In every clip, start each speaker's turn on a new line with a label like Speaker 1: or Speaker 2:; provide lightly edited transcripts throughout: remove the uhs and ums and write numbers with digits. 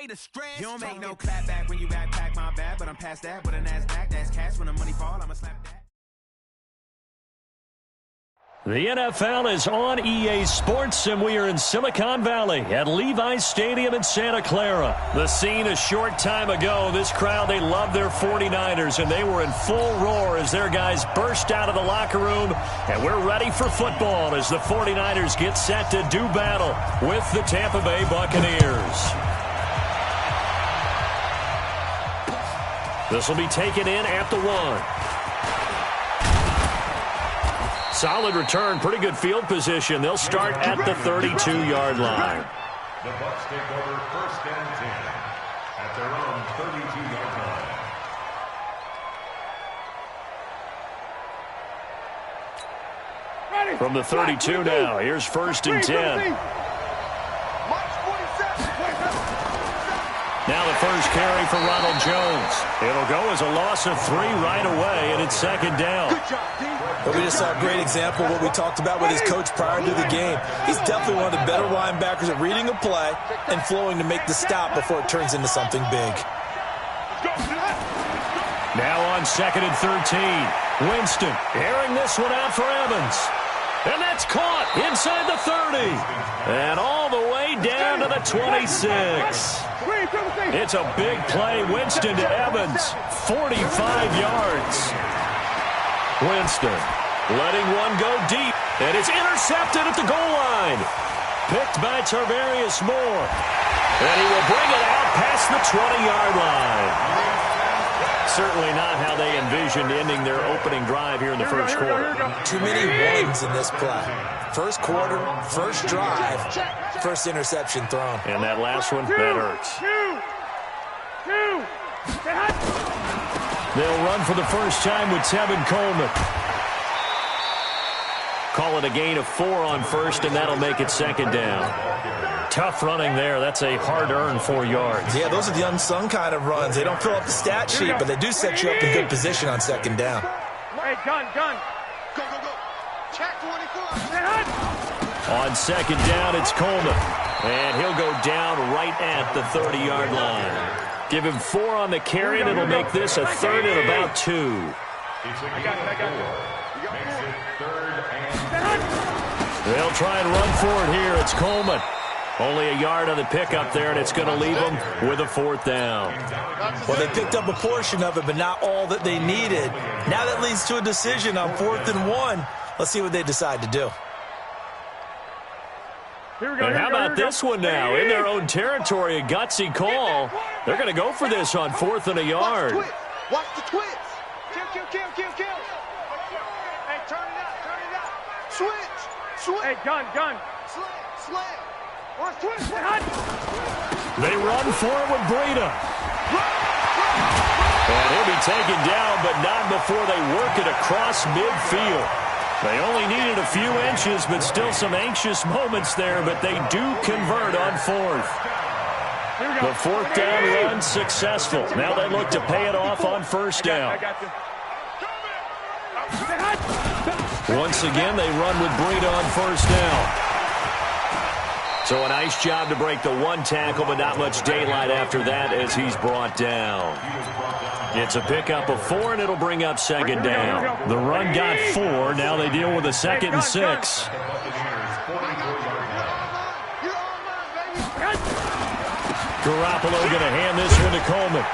Speaker 1: away the stress. You don't make no clap back when you backpack, my bad. But I'm past that with a NASDAQ, that's cash. When the money fall, I'ma slap that.
Speaker 2: The NFL is on EA Sports, and we are in Silicon Valley at Levi's Stadium in Santa Clara. The scene a short time ago, this crowd, they love their 49ers, and they were in full roar as their guys burst out of the locker room, and we're ready for football as the 49ers get set to do battle with the Tampa Bay Buccaneers. This will be taken in at the 1. Solid return, pretty good field position. They'll start at the 32-yard line.
Speaker 3: The Bucs take over 1st and 10 at their own 32-yard line.
Speaker 2: From the 32 now, here's 1st and 10. Now the first carry for Ronald Jones. It'll go as a loss of 3 right away, and it's 2nd down.
Speaker 4: But we just saw a great example of what we talked about with his coach prior to the game. He's definitely one of the better linebackers at reading a play and flowing to make the stop before it turns into something big.
Speaker 2: Now on 2nd and 13. Winston airing this one out for Evans. And that's caught inside the 30. And all the way down to the 26. It's a big play. Winston to Evans. 45 yards. Winston letting one go deep. And it's intercepted at the goal line. Picked by Tarvarius Moore. And he will bring it out past the 20-yard line. Certainly not how they envisioned ending their opening drive here in the first quarter.
Speaker 4: Too many ones in this play. First quarter, first drive, first interception thrown.
Speaker 2: And that last one, that hurts. They'll run for the first time with Tevin Coleman. Call it a gain of 4 on 1st, and that'll make it 2nd down. Tough running there. That's a hard-earned 4 yards.
Speaker 4: Yeah, those are the unsung kind of runs. They don't fill up the stat sheet, but they do set you up in good position on 2nd down.
Speaker 5: Hey, gun. Go. Check 24.
Speaker 2: On 2nd down, it's Coleman. And he'll go down right at the 30-yard line. Give him 4 on the carry, and it'll make this a 3rd and about 2.
Speaker 5: I got it.
Speaker 3: Makes it 3rd and 2.
Speaker 2: They'll try and run for it here. It's Coleman. Only a yard on the pickup there, and it's going to leave them with a 4th down.
Speaker 4: Well, they picked up a portion of it, but not all that they needed. Now that leads to a decision on 4th and 1. Let's see what they decide to do.
Speaker 2: And how about this one now? In their own territory, a gutsy call. They're going to go for this on 4th and a yard.
Speaker 5: Watch the twist. Kill. Hey, turn it out. Switch. Hey, gun. Slam. Watch twist.
Speaker 2: They run for it with Breida. And he'll be taken down, but not before they work it across midfield. They only needed a few inches, but still some anxious moments there, but they do convert on 4th. The 4th down run successful. Now they look to pay it off on 1st down. Once again, they run with Breida on 1st down. So a nice job to break the 1 tackle, but not much daylight after that as he's brought down. It's a pickup of 4, and it'll bring up 2nd down. The run got 4. Now they deal with a 2nd and 6. Garoppolo going to hand this one to Coleman.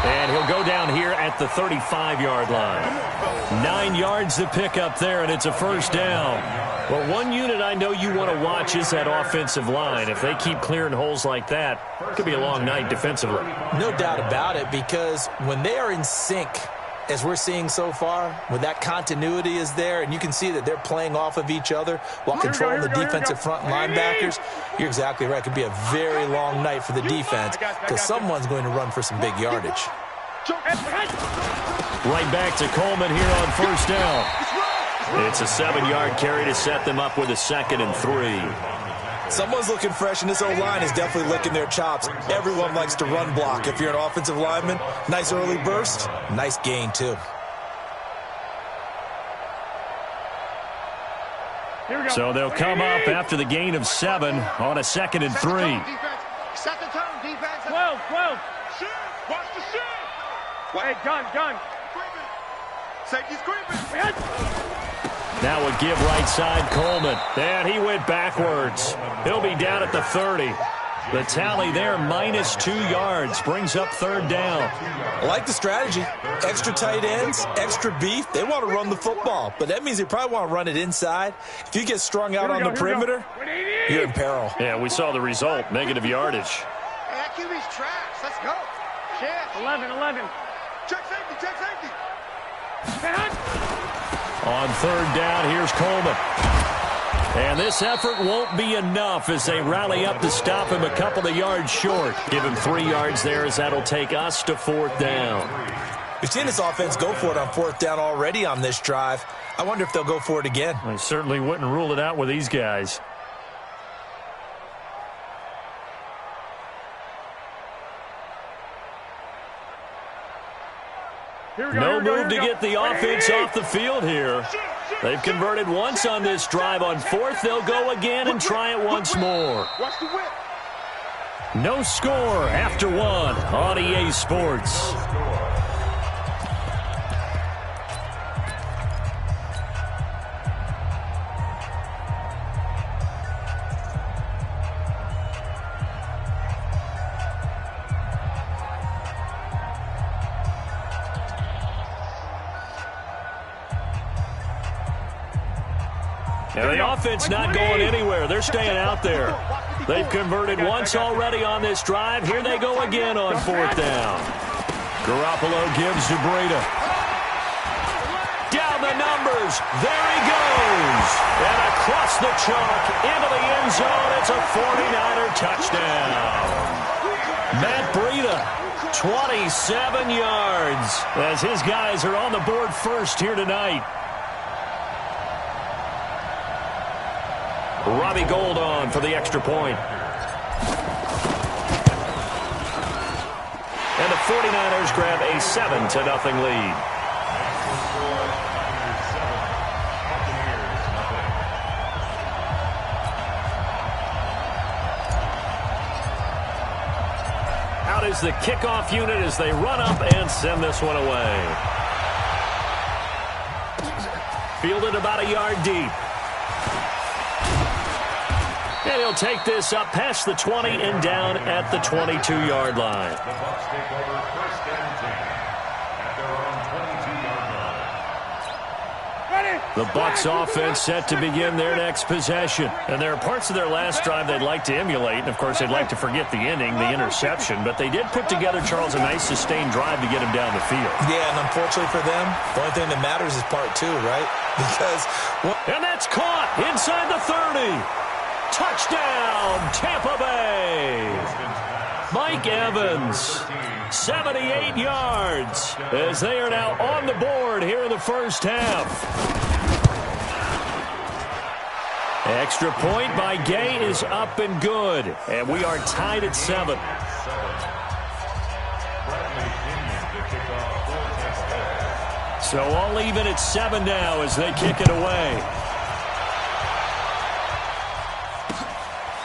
Speaker 2: And he'll go down here at the 35-yard line. 9 yards to pick up there, and it's a 1st down. Well, one unit I know you want to watch is that offensive line. If they keep clearing holes like that, it could be a long night defensively.
Speaker 4: No doubt about it, because when they are in sync, as we're seeing so far, when that continuity is there, and you can see that they're playing off of each other while controlling the defensive front linebackers, you're exactly right. It could be a very long night for the defense because someone's going to run for some big yardage.
Speaker 2: Right back to Coleman here on 1st down. It's a 7-yard carry to set them up with a 2nd and 3.
Speaker 4: Someone's looking fresh, and this O-line is definitely licking their chops. Everyone likes to run block. If you're an offensive lineman, nice early burst, nice gain too.
Speaker 2: So they'll come up after the gain of 7 on a 2nd and 3.
Speaker 5: Set the tone, defense.
Speaker 6: 12.
Speaker 5: Shit. Watch the shit.
Speaker 6: Hey, gun.
Speaker 5: Safety's creeping.
Speaker 2: Now a give right side, Coleman. And he went backwards. He'll be down at the 30. The tally there, -2 yards, brings up third down.
Speaker 4: I like the strategy. Extra tight ends, extra beef. They want to run the football, but that means they probably want to run it inside. If you get strung out on the perimeter, you're in peril.
Speaker 2: Yeah, we saw the result, negative yardage.
Speaker 5: Hey, that QB's trash. Let's go. Shit.
Speaker 6: 11.
Speaker 5: Check safety.
Speaker 2: On third down, here's Coleman. And this effort won't be enough as they rally up to stop him a couple of yards short. Give him 3 yards there as that'll take us to fourth down.
Speaker 4: We've seen this offense go for it on fourth down already on this drive. I wonder if they'll go for it again.
Speaker 2: I certainly wouldn't rule it out with these guys. No move to get the offense off the field here. They've converted once on this drive. On fourth, they'll go again and try it once more.
Speaker 5: Watch the whip.
Speaker 2: No score after one on EA Sports. Now the offense not going anywhere. They're staying out there. They've converted once already on this drive. Here they go again on fourth down. Garoppolo gives to Breida. Down the numbers. There he goes. And across the chalk into the end zone. It's a 49er touchdown. Matt Breida, 27 yards as his guys are on the board first here tonight. Robbie Gould on for the extra point. And the 49ers grab a 7-0 lead. Out is the kickoff unit as they run up and send this one away. Fielded about a yard deep. And he'll take this up past the 20 and down at the 22-yard line.
Speaker 3: The Bucs take over first and 10 at their own 22-yard line.
Speaker 2: The Bucs offense set to begin their next possession. And there are parts of their last drive they'd like to emulate. And, of course, they'd like to forget the inning, the interception. But they did put together, Charles, a nice sustained drive to get him down the field.
Speaker 4: Yeah, and unfortunately for them, the only thing that matters is part two, right? Because...
Speaker 2: And that's caught inside the 30. Touchdown, Tampa Bay. Mike Evans, 78 yards, as they are now on the board here in the first half. Extra point by Gay is up and good, and we are tied at 7. So all even at 7 now as they kick it away.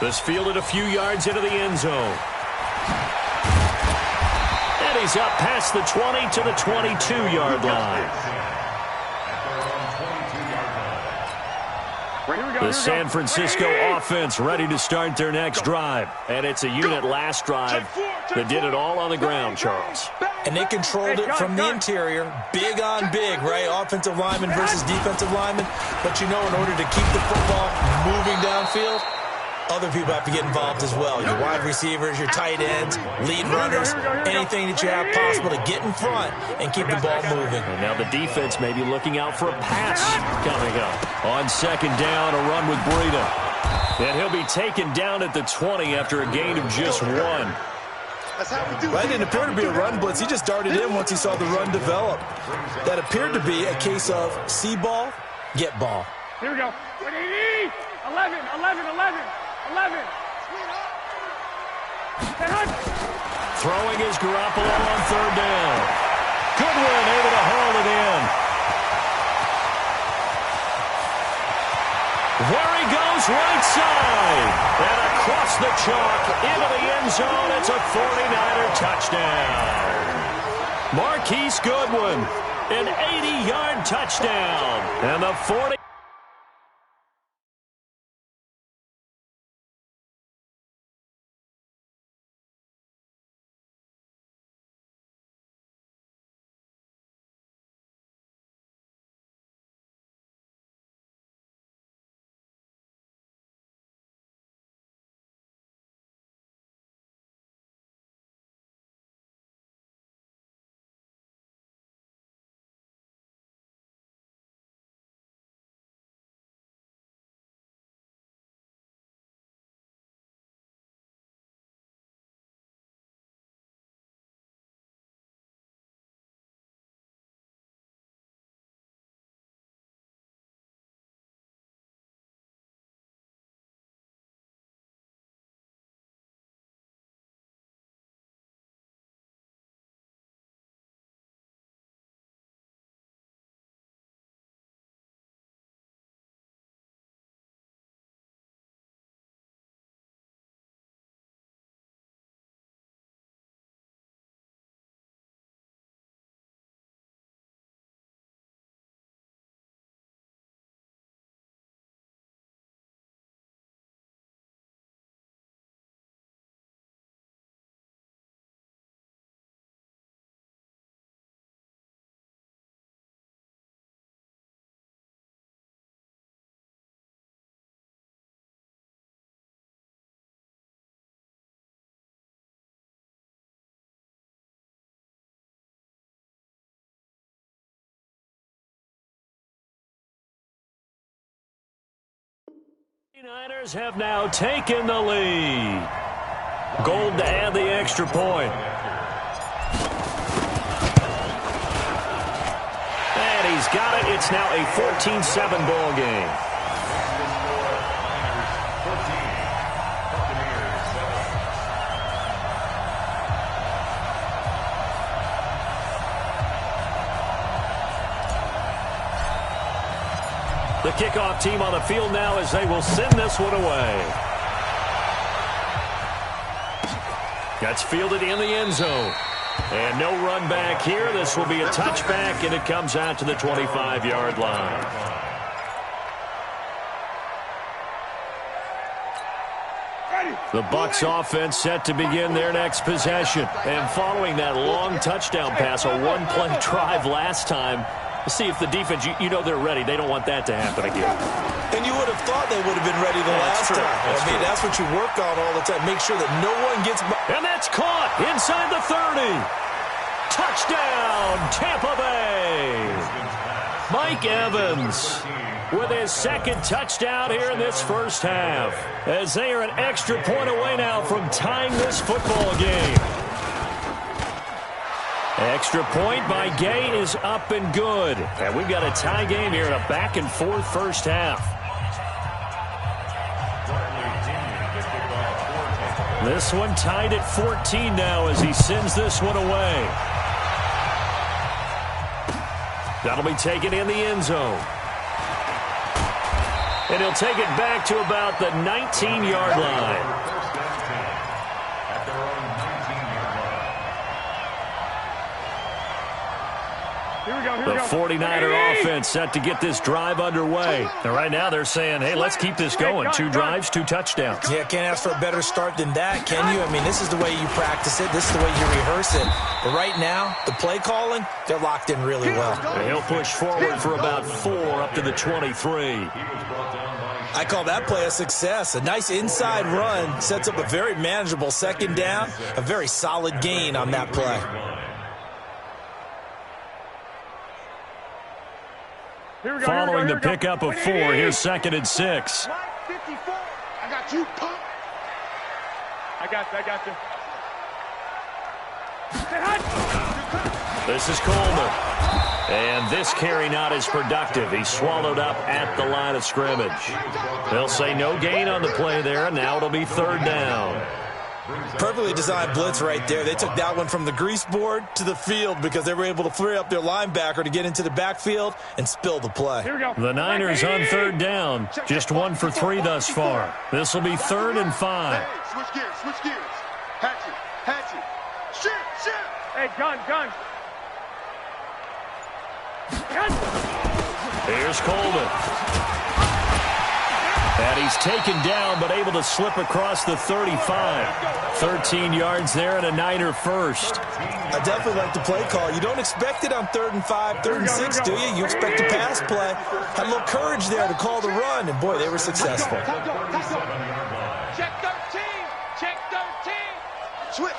Speaker 2: This fielded a few yards into the end zone. And he's up past the 20 to the 22-yard line. The San Francisco offense ready to start their next drive. And it's a unit last drive that did it all on the ground, Charles.
Speaker 4: And they controlled it from the interior, big on big, right? Offensive lineman versus defensive lineman. But you know, in order to keep the football moving downfield, other people have to get involved as well. Your wide receivers, your tight ends, lead runners, anything that you have possible to get in front and keep the ball moving.
Speaker 2: And now the defense may be looking out for a pass coming up. On second down, a run with Breida. And he'll be taken down at the 20 after a gain of just 1.
Speaker 4: That didn't appear to be a run blitz. He just darted in once he saw the run develop. That appered to be a case of see ball, get ball.
Speaker 6: Here we go. 11. 11.
Speaker 2: Throwing is Garoppolo on third down. Goodwin able to haul it in. There he goes right side. And across the chalk into the end zone. It's a 49er touchdown. Marquise Goodwin, an 80-yard touchdown. And the 40. The 49ers have now taken the lead. Gold to add the extra point. And he's got it. It's now a 14-7 ball game. The kickoff team on the field now as they will send this one away. That's fielded in the end zone. And no run back here. This will be a touchback, and it comes out to the 25-yard line. The Bucs offense set to begin their next possession. And following that long touchdown pass, a one-play drive last time, see if the defense, you know they're ready. They don't want that to happen again.
Speaker 4: And you would have thought they would have been ready the last time. That's what you work on all the time. Make sure that no one gets by.
Speaker 2: And that's caught inside the 30. Touchdown, Tampa Bay. Mike Evans with his second touchdown here in this first half, as they are an extra point away now from tying this football game. Extra point by Gay is up and good. And we've got a tie game here in a back-and-forth first half. This one tied at 14 now as he sends this one away. That'll be taken in the end zone. And he'll take it back to about the 19-yard line. The 49er offense set to get this drive underway. And right now they're saying, hey, let's keep this going. 2 drives, 2 touchdowns.
Speaker 4: Yeah, can't ask for a better start than that, can you? I mean, this is the way you practice it. This is the way you rehearse it. But right now, the play calling, they're locked in really well.
Speaker 2: And he'll push forward for about 4 up to the 23.
Speaker 4: I call that play a success. A nice inside run sets up a very manageable second down, a very solid gain on that play.
Speaker 2: Following the pickup of 4, here's 2nd and 6.
Speaker 5: 54. I got you, punk.
Speaker 6: I got you.
Speaker 2: This is Coleman. And this carry not as productive. He's swallowed up at the line of scrimmage. They'll say no gain on the play there, and now it'll be 3rd down.
Speaker 4: Perfectly designed blitz right there. They took that one from the grease board to the field because they were able to free up their linebacker to get into the backfield and spill the play.
Speaker 6: Here we go.
Speaker 2: The Niners on 3rd down. Just 1 for 3 thus far. This will be 3rd and 5.
Speaker 5: Switch gears, switch gears. Hatchet. Shoot.
Speaker 6: Hey, gun.
Speaker 2: Here's Coleman. And he's taken down, but able to slip across the 35. 13 yards there and a Niner first.
Speaker 4: I definitely like the play call. You don't expect it on 3rd and 5, 3rd and 6, do you? You expect a pass play. Had a little courage there to call the run, and boy, they were successful.
Speaker 5: Check 13. Switch.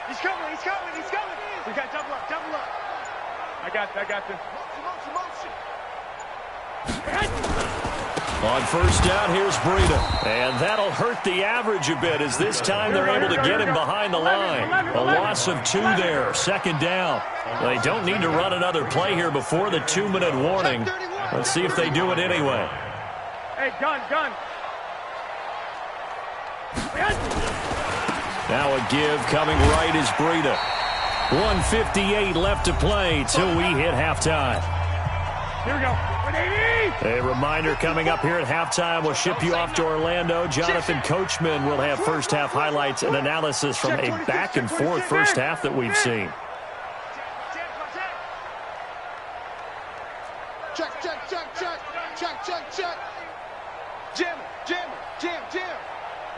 Speaker 5: He's coming. We got double up.
Speaker 6: I got this.
Speaker 5: Motion.
Speaker 2: On first down, here's Breida. And that'll hurt the average a bit as this time they're able to get him behind the line. A loss of 2 there, 2nd down. They don't need to run another play here before the 2-minute warning. Let's see if they do it anyway.
Speaker 6: Hey, gun.
Speaker 2: Now a give coming right is Breida. 1:58 left to play till we hit halftime.
Speaker 6: Here we go. 180.
Speaker 2: A reminder coming up here at halftime. We'll ship you off to Orlando. Jonathan Coachman will have first-half highlights and analysis from a back-and-forth first half that we've seen.
Speaker 5: Check. Jam.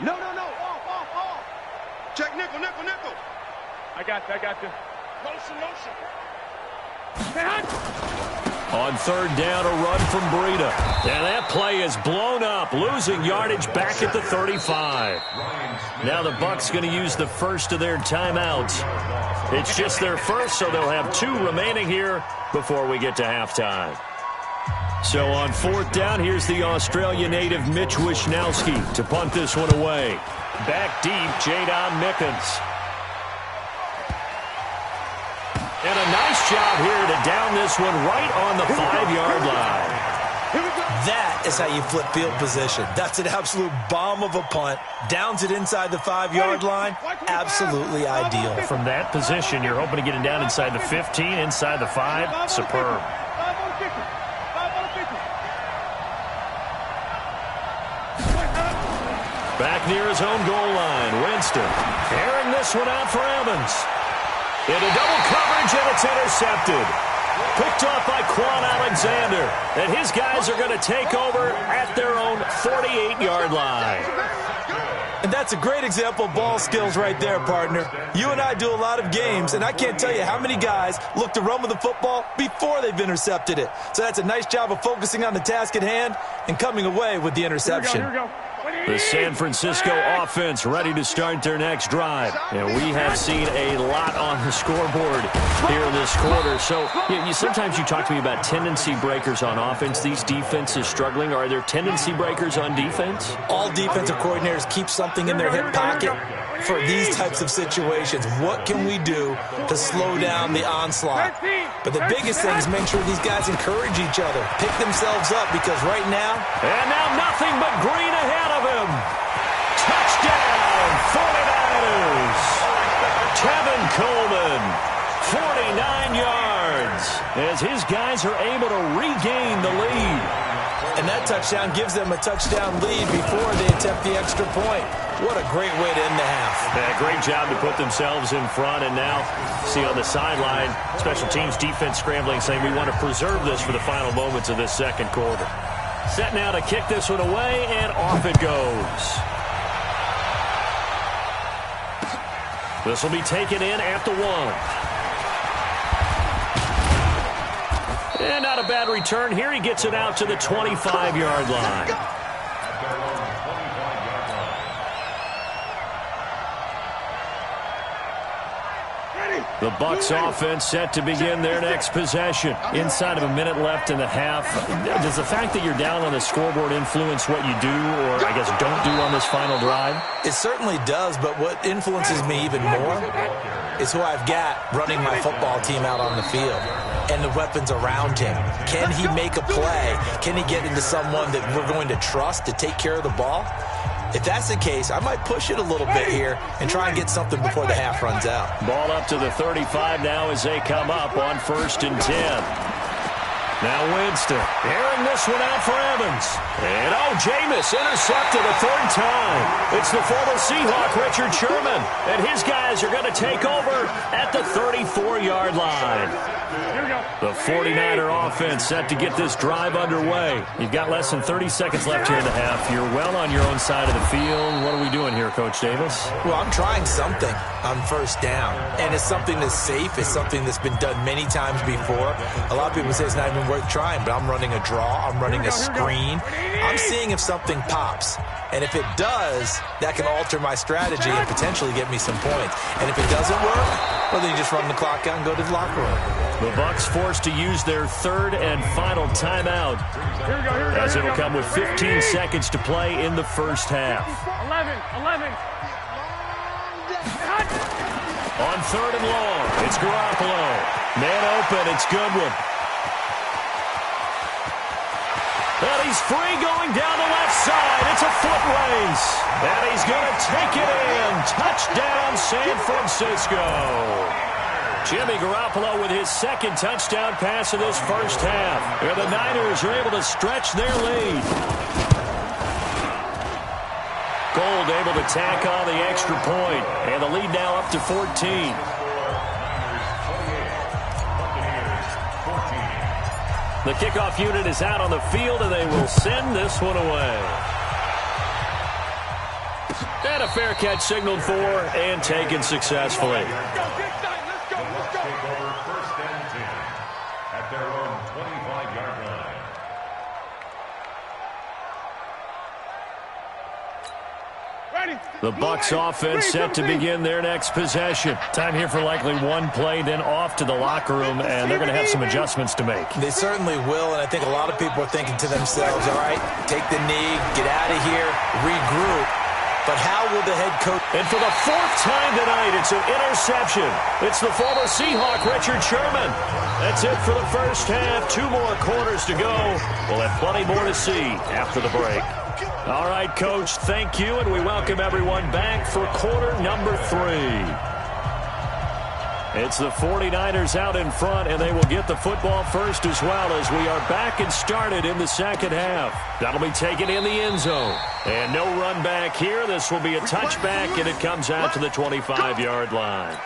Speaker 5: No. Off. Check nickel.
Speaker 6: I got this.
Speaker 5: Motion.
Speaker 2: On 3rd down, a run from Breida. And that play is blown up, losing yardage back at the 35. Now the Bucs going to use the first of their timeouts. It's just their first, so they'll have 2 remaining here before we get to halftime. So on 4th down, here's the Australia native Mitch Wishnowsky to punt this one away. Back deep, Jadon Mickens. And a nice job here to down this one right on the 5-yard line.
Speaker 4: That is how you flip field position. That's an absolute bomb of a punt. Downs it inside the 5-yard line. Absolutely ideal.
Speaker 2: From that position, you're hoping to get it down inside the 15, inside the 5. Superb. Back near his own goal line, Winston. Airing this one out for Evans. Into double coverage, and it's intercepted. Picked off by Quan Alexander. And his guys are going to take over at their own 48-yard line.
Speaker 4: And that's a great example of ball skills right there, partner. You and I do a lot of games, and I can't tell you how many guys look to run with the football before they've intercepted it. So that's a nice job of focusing on the task at hand and coming away with the interception.
Speaker 6: Here we go.
Speaker 2: The San Francisco offense ready to start their next drive. And we have seen a lot on the scoreboard here this quarter. So sometimes you talk to me about tendency breakers on offense. These defenses struggling. Are there tendency breakers on defense?
Speaker 4: All defensive coordinators keep something in their hip pocket for these types of situations. What can we do to slow down the onslaught? But the biggest thing is make sure these guys encourage each other, pick themselves up, because right now...
Speaker 2: And now nothing but green ahead of him. Touchdown, 49ers. Tevin Coleman, 49 yards, as his guys are able to regain the lead.
Speaker 4: And that touchdown gives them a touchdown lead before they attempt the extra point. What a great way to end the half.
Speaker 2: Yeah, great job to put themselves in front. And now, see on the sideline, special teams defense scrambling, saying we want to preserve this for the final moments of this second quarter. Set now to kick this one away, and off it goes. This will be taken in at the 1. And not a bad return here. He gets it out to the 25-yard line. The Bucs offense set to begin their next possession. Inside of a minute left in the half. Does the fact that you're down on the scoreboard influence what you do, or I guess don't do on this final drive?
Speaker 4: It certainly does, but what influences me even more is who I've got running my football team out on the field and the weapons around him. Can he make a play? Can he get into someone that we're going to trust to take care of the ball? If that's the case, I might push it a little bit here and try and get something before the half runs out.
Speaker 2: Ball up to the 35 now as they come up on 1st and 10. Now Winston, airing this one out for Evans. And, Jameis intercepted a third time. It's the former Seahawk, Richard Sherman. And his guys are going to take over at the 34-yard line. The 49er offense set to get this drive underway. You've got less than 30 seconds left here in the half. You're well on your own side of the field. What are we doing here, Coach Davis?
Speaker 4: Well, I'm trying something on first down. And it's something that's safe. It's something that's been done many times before. A lot of people say it's not even worth trying, but I'm running a draw. I'm running a screen. I'm seeing if something pops. And if it does, that can alter my strategy and potentially get me some points. And if it doesn't work, well, then you just run the clock out and go to the locker room.
Speaker 2: The Bucs forced to use their third and final timeout, as it'll come with 15 seconds to play in the first half.
Speaker 6: 11.
Speaker 2: On third and long, it's Garoppolo. Man open, it's Goodwin. And he's free going down the left side. It's a foot race. And he's going to take it in. Touchdown, San Francisco. Jimmy Garoppolo with his second touchdown pass of this first half. And the Niners are able to stretch their lead. Gold able to tack on the extra point. And the lead now up to 14. The kickoff unit is out on the field, and they will send this one away. And a fair catch signaled for and taken successfully.
Speaker 3: Take over first and 10 at their own 25-yard line.
Speaker 2: The Bucs offense set to begin their next possession. Time here for likely one play, then off to the locker room, and they're going to have some adjustments to make.
Speaker 4: They certainly will, and I think a lot of people are thinking to themselves, all right, take the knee, get out of here, regroup. But how will the head coach...
Speaker 2: And for the fourth time tonight, it's an interception. It's the former Seahawk, Richard Sherman. That's it for the first half. 2 more quarters to go. We'll have plenty more to see after the break. All right, Coach, thank you, and we welcome everyone back for quarter number 3. It's the 49ers out in front, and they will get the football first as well as we are back and started in the second half. That'll be taken in the end zone. And no run back here. This will be a touchback, and it comes out to the 25-yard line.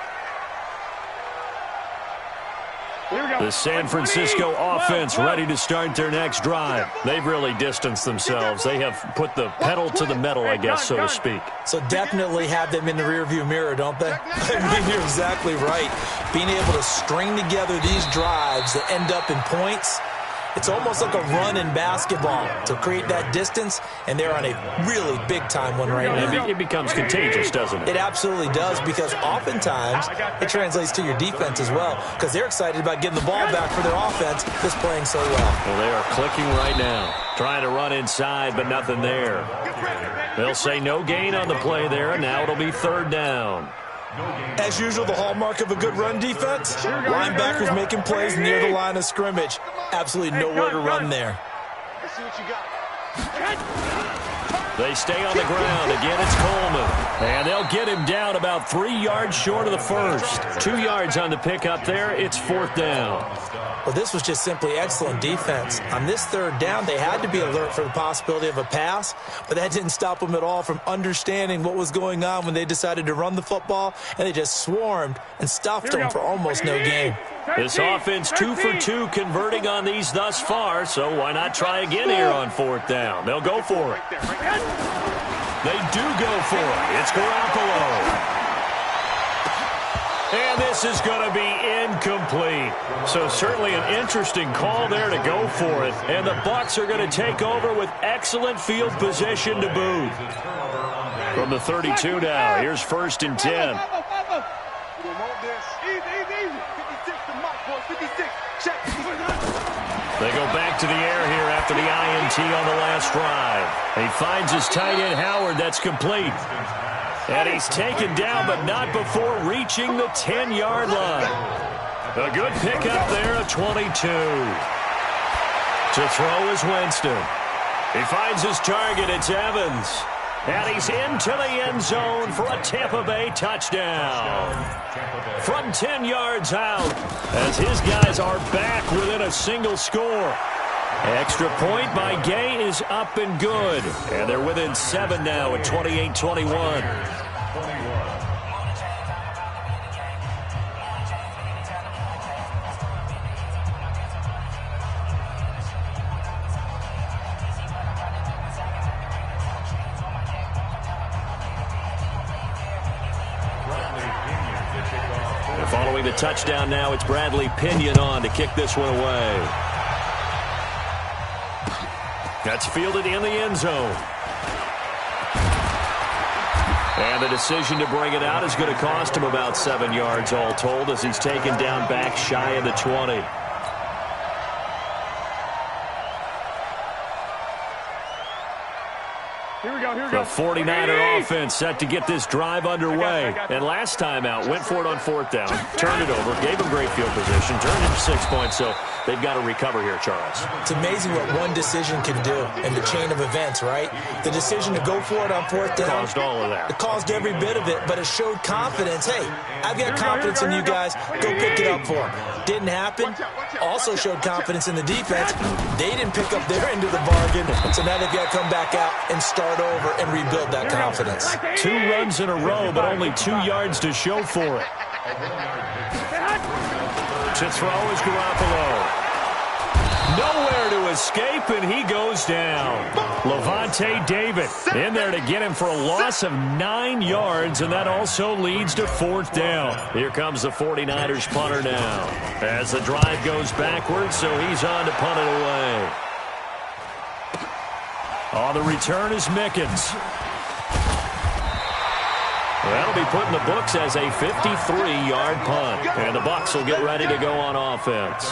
Speaker 2: The San Francisco offense ready to start their next drive. They've really distanced themselves. They have put the pedal to the metal, I guess, so to speak.
Speaker 4: So definitely have them in the rearview mirror, don't they? I mean, you're exactly right. Being able to string together these drives that end up in points, it's almost like a run in basketball to create that distance, and they're on a really big-time one right now.
Speaker 2: It becomes contagious, doesn't it?
Speaker 4: It absolutely does, because oftentimes it translates to your defense as well, because they're excited about getting the ball back for their offense that's playing so well.
Speaker 2: Well, they are clicking right now, trying to run inside, but nothing there. They'll say no gain on the play there, and now it'll be third down.
Speaker 4: As usual, the hallmark of a good run defense, linebackers making plays near the line of scrimmage. Absolutely nowhere to run there.
Speaker 5: Let's see what you got.
Speaker 2: They stay on the ground. Again, it's Coleman. And they'll get him down about 3 yards short of the first. 2 yards on the pickup there. It's fourth down.
Speaker 4: Well, this was just simply excellent defense. On this third down, they had to be alert for the possibility of a pass, but that didn't stop them at all from understanding what was going on when they decided to run the football, and they just swarmed and stuffed them for almost no gain.
Speaker 2: This offense 2 for 2 converting on these thus far, so why not try again here on fourth down? They'll go for it. They do go for it. It's Garoppolo. And this is going to be incomplete. So certainly an interesting call there to go for it. And the Bucs are going to take over with excellent field position to boot. From the 32 now, here's first and 10. They go back to the air here after the INT on the last drive. He finds his tight end, Howard. That's complete. And he's taken down, but not before reaching the 10-yard line. A good pickup there at 22. To throw is Winston. He finds his target. It's Evans. And he's into the end zone for a Tampa Bay touchdown. From 10 yards out, as his guys are back within a single score. Extra point by Gay is up and good. And they're within 7 now at 28-21. Following the touchdown now, it's Bradley Pinion on to kick this one away. That's fielded in the end zone. And the decision to bring it out is going to cost him about 7 yards all told as he's taken down back shy of the 20.
Speaker 6: Here we go.
Speaker 2: The 49er offense set to get this drive underway. And last time out, went for it on 4th down, turned it over, gave them great field position, turned it to 6 points, so they've got to recover here, Charles.
Speaker 4: It's amazing what one decision can do in the chain of events, right? The decision to go for it on 4th down.
Speaker 2: Caused all of that.
Speaker 4: It caused every bit of it, but it showed confidence. Hey, I've got confidence in you guys. Go pick it up for them. Didn't happen. Also showed confidence in the defense. They didn't pick up their end of the bargain, so now they've got to come back out and start over and rebuild that confidence.
Speaker 2: 2 runs in a row, but only 2 yards to show for it. To throw is Garoppolo. Nowhere to escape, and he goes down. Levante David in there to get him for a loss of 9 yards, and that also leads to 4th down. Here comes the 49ers punter now. As the drive goes backwards, so he's on to punt it away. On the return is Mickens. That'll be put in the books as a 53-yard punt. And the Bucs will get ready to go on offense.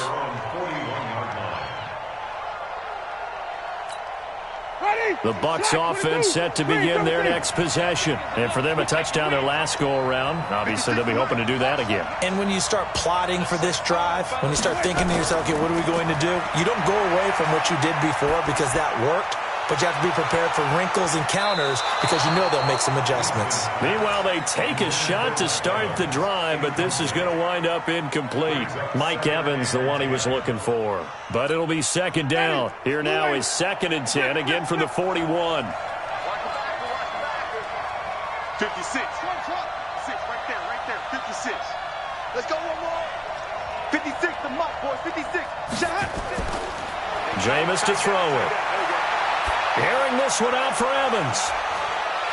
Speaker 2: The Bucs offense set to begin their next possession. And for them, a touchdown their last go-around. Obviously, they'll be hoping to do that again.
Speaker 4: And when you start plotting for this drive, when you start thinking to yourself, okay, what are we going to do? You don't go away from what you did before because that worked. But you have to be prepared for wrinkles and counters because you know they'll make some adjustments.
Speaker 2: Meanwhile, they take a shot to start the drive, but this is going to wind up incomplete. Mike Evans, the one he was looking for. But it'll be 2nd down. Here now is 2nd and 10, again from the 41.
Speaker 5: 56. 6 right there. 56. Let's go one more. 56, the muck, boys. 56. Shot.
Speaker 2: Jameis to throw it. Airing this one out for Evans.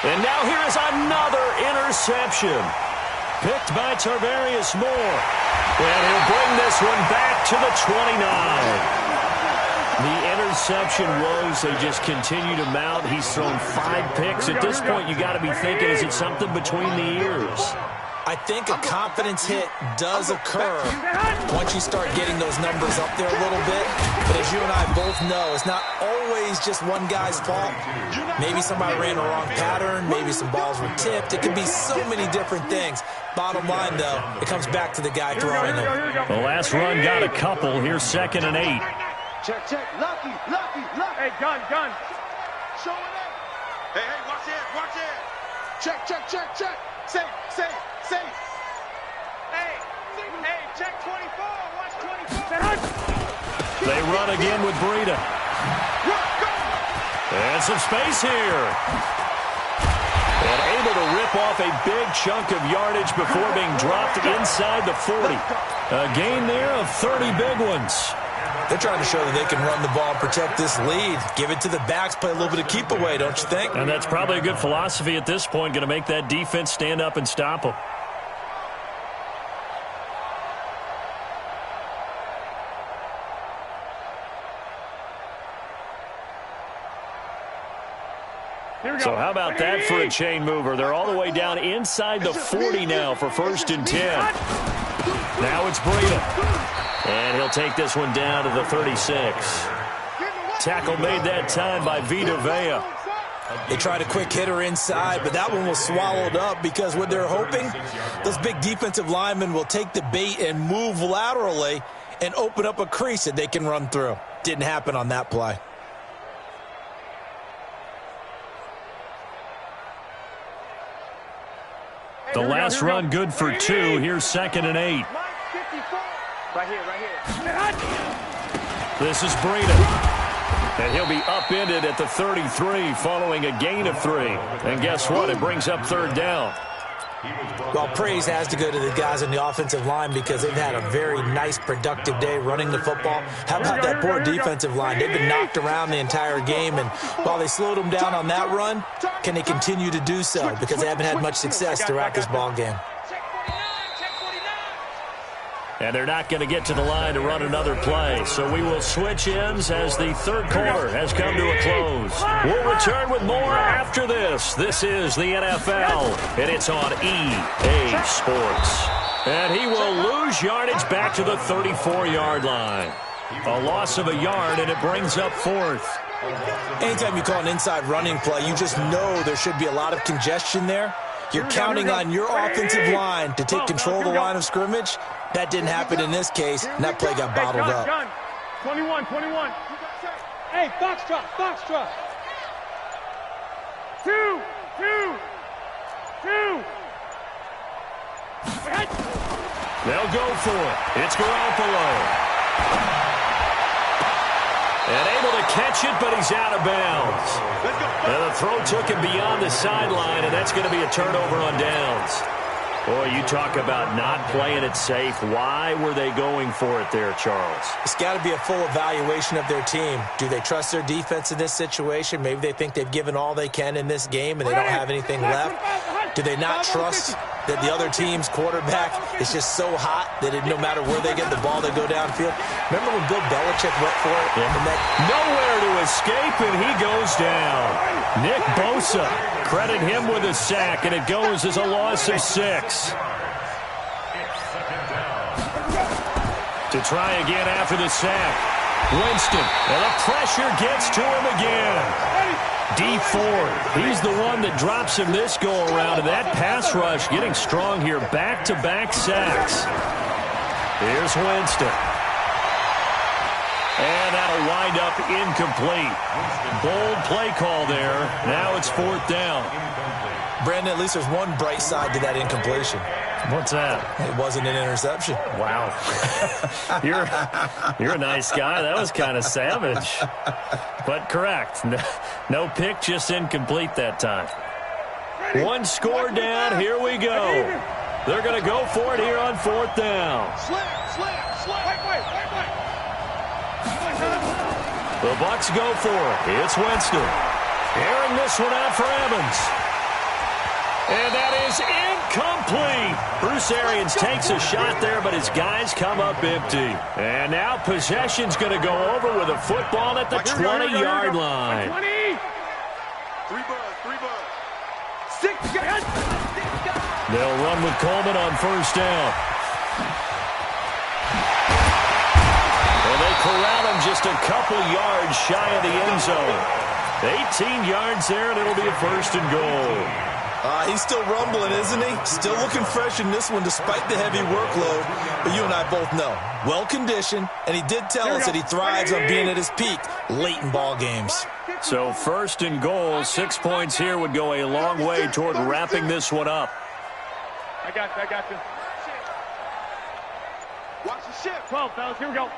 Speaker 2: And now here is another interception. Picked by Tarvarius Moore. And he'll bring this one back to the 29. The interception woes, they just continue to mount. He's thrown 5 picks. At this point, you got to be thinking, is it something between the ears?
Speaker 4: I think a confidence hit does occur once you start getting those numbers up there a little bit. But as you and I both know, it's not always just one guy's fault. Maybe somebody ran a wrong pattern. Maybe some balls were tipped. It could be so many different things. Bottom line, though, it comes back to the guy throwing them.
Speaker 2: The last run got a couple. Here's 2nd and 8.
Speaker 5: Check. Lucky.
Speaker 6: Hey, gun.
Speaker 5: Show it up. Hey, watch it. Check. Say. Hey, check 24. Watch 24.
Speaker 2: They run again with Breida. And some space here. And able to rip off a big chunk of yardage before being dropped inside the 40. A gain there of 30 big ones.
Speaker 4: They're trying to show that they can run the ball and protect this lead. Give it to the backs, play a little bit of keep away, don't you think?
Speaker 2: And that's probably a good philosophy at this point, going to make that defense stand up and stop them. So how about that for a chain mover? They're all the way down inside the 40 now for 1st and 10. Now it's Breida. And he'll take this one down to the 36. Tackle made that time by Vita Vea.
Speaker 4: They tried a quick hitter inside, but that one was swallowed up because what they're hoping, those big defensive linemen will take the bait and move laterally and open up a crease that they can run through. Didn't happen on that play.
Speaker 2: The last run good for 2. Here's 2nd and 8.
Speaker 6: Right here.
Speaker 2: This is Breida. And he'll be upended at the 33 following a gain of 3. And guess what? It brings up 3rd down.
Speaker 4: Well, praise has to go to the guys on the offensive line because they've had a very nice, productive day running the football. How about that poor defensive line? They've been knocked around the entire game, and while they slowed them down on that run, can they continue to do so? Because they haven't had much success throughout this ball game.
Speaker 2: And they're not going to get to the line to run another play. So we will switch ends as the 3rd quarter has come to a close. We'll return with more after this. This is the NFL, and it's on EA Sports. And he will lose yardage back to the 34-yard line. A loss of a yard, and it brings up 4th.
Speaker 4: Anytime you call an inside running play, you just know there should be a lot of congestion there. You're counting on your offensive line to take control of the line of scrimmage. That didn't happen in this case, and that play got bottled up.
Speaker 6: 21. Hey, Foxtrot. 2.
Speaker 2: They'll go for it. It's Garoppolo. And able to catch it, but he's out of bounds. And the throw took him beyond the sideline, and that's going to be a turnover on downs. Boy, you talk about not playing it safe. Why were they going for it there, Charles?
Speaker 4: It's got to be a full evaluation of their team. Do they trust their defense in this situation? Maybe they think they've given all they can in this game and they don't have anything left. Do they not trust that the other team's quarterback is just so hot that no matter where they get the ball, they go downfield? Remember when Bill Belichick went for it?
Speaker 2: Yeah.
Speaker 4: And
Speaker 2: nowhere to escape, and he goes down. Nick Bosa, credit him with a sack, and it goes as a loss of 6. To try again after the sack. Winston, and the pressure gets to him again. D Ford, he's the one that drops him this go-around, and that pass rush getting strong here. Back-to-back sacks. Here's Winston. And that'll wind up incomplete. Bold play call there. Now it's 4th down.
Speaker 4: Brandon, at least there's one bright side to that incompletion.
Speaker 2: What's that?
Speaker 4: It wasn't an interception.
Speaker 2: Wow. You're a nice guy. That was kind of savage. But correct. No pick, just incomplete that time. One score down. Here we go. They're going to go for it here on 4th down. The Bucs go for it. It's Winston. Airing this one out for Evans. And that is incomplete. Bruce Arians takes a shot there, but his guys come up empty. And now possession's going to go over with a football at the 20-yard line.
Speaker 6: 20.
Speaker 5: 3 buzz. 6 guys.
Speaker 2: They'll run with Coleman on 1st down. And they corral him just a couple yards shy of the end zone. 18 yards there, and it'll be a 1st and goal.
Speaker 4: He's still rumbling, isn't he? Still looking fresh in this one despite the heavy workload. But you and I both know, well-conditioned, and he did tell us that he thrives on being at his peak late in ball games.
Speaker 2: So 1st and goal, 6 points here would go a long way toward wrapping this one up.
Speaker 6: I got you.
Speaker 5: Watch the shift.
Speaker 6: 12, fellas, here we go.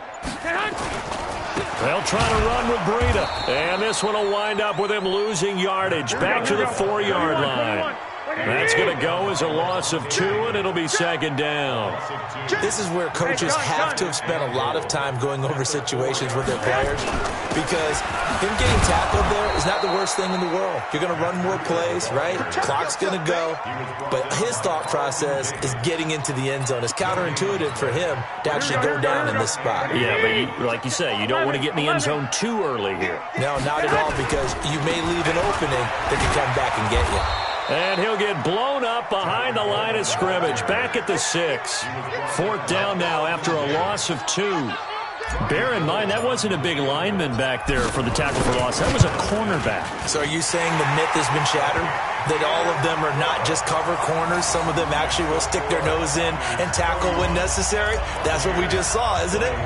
Speaker 2: They'll try to run with Breida. And this one will wind up with him losing yardage back to the 4-yard line. That's going to go as a loss of 2, and it'll be 2nd down.
Speaker 4: This is where coaches have to have spent a lot of time going over situations with their players, because him getting tackled there is not the worst thing in the world. You're going to run more plays, right? Clock's going to go. But his thought process is getting into the end zone. It's counterintuitive for him to actually go down in this spot.
Speaker 2: Yeah, but like you say, you don't want to get in the end zone too early here.
Speaker 4: No, not at all, because you may leave an opening that can come back and get you.
Speaker 2: And he'll get blown up behind the line of scrimmage. Back at the 6. 4th down now after a loss of 2. Bear in mind, that wasn't a big lineman back there for the tackle for loss. That was a cornerback.
Speaker 4: So are you saying the myth has been shattered? That all of them are not just cover corners? Some of them actually will stick their nose in and tackle when necessary? That's what we just saw, isn't it?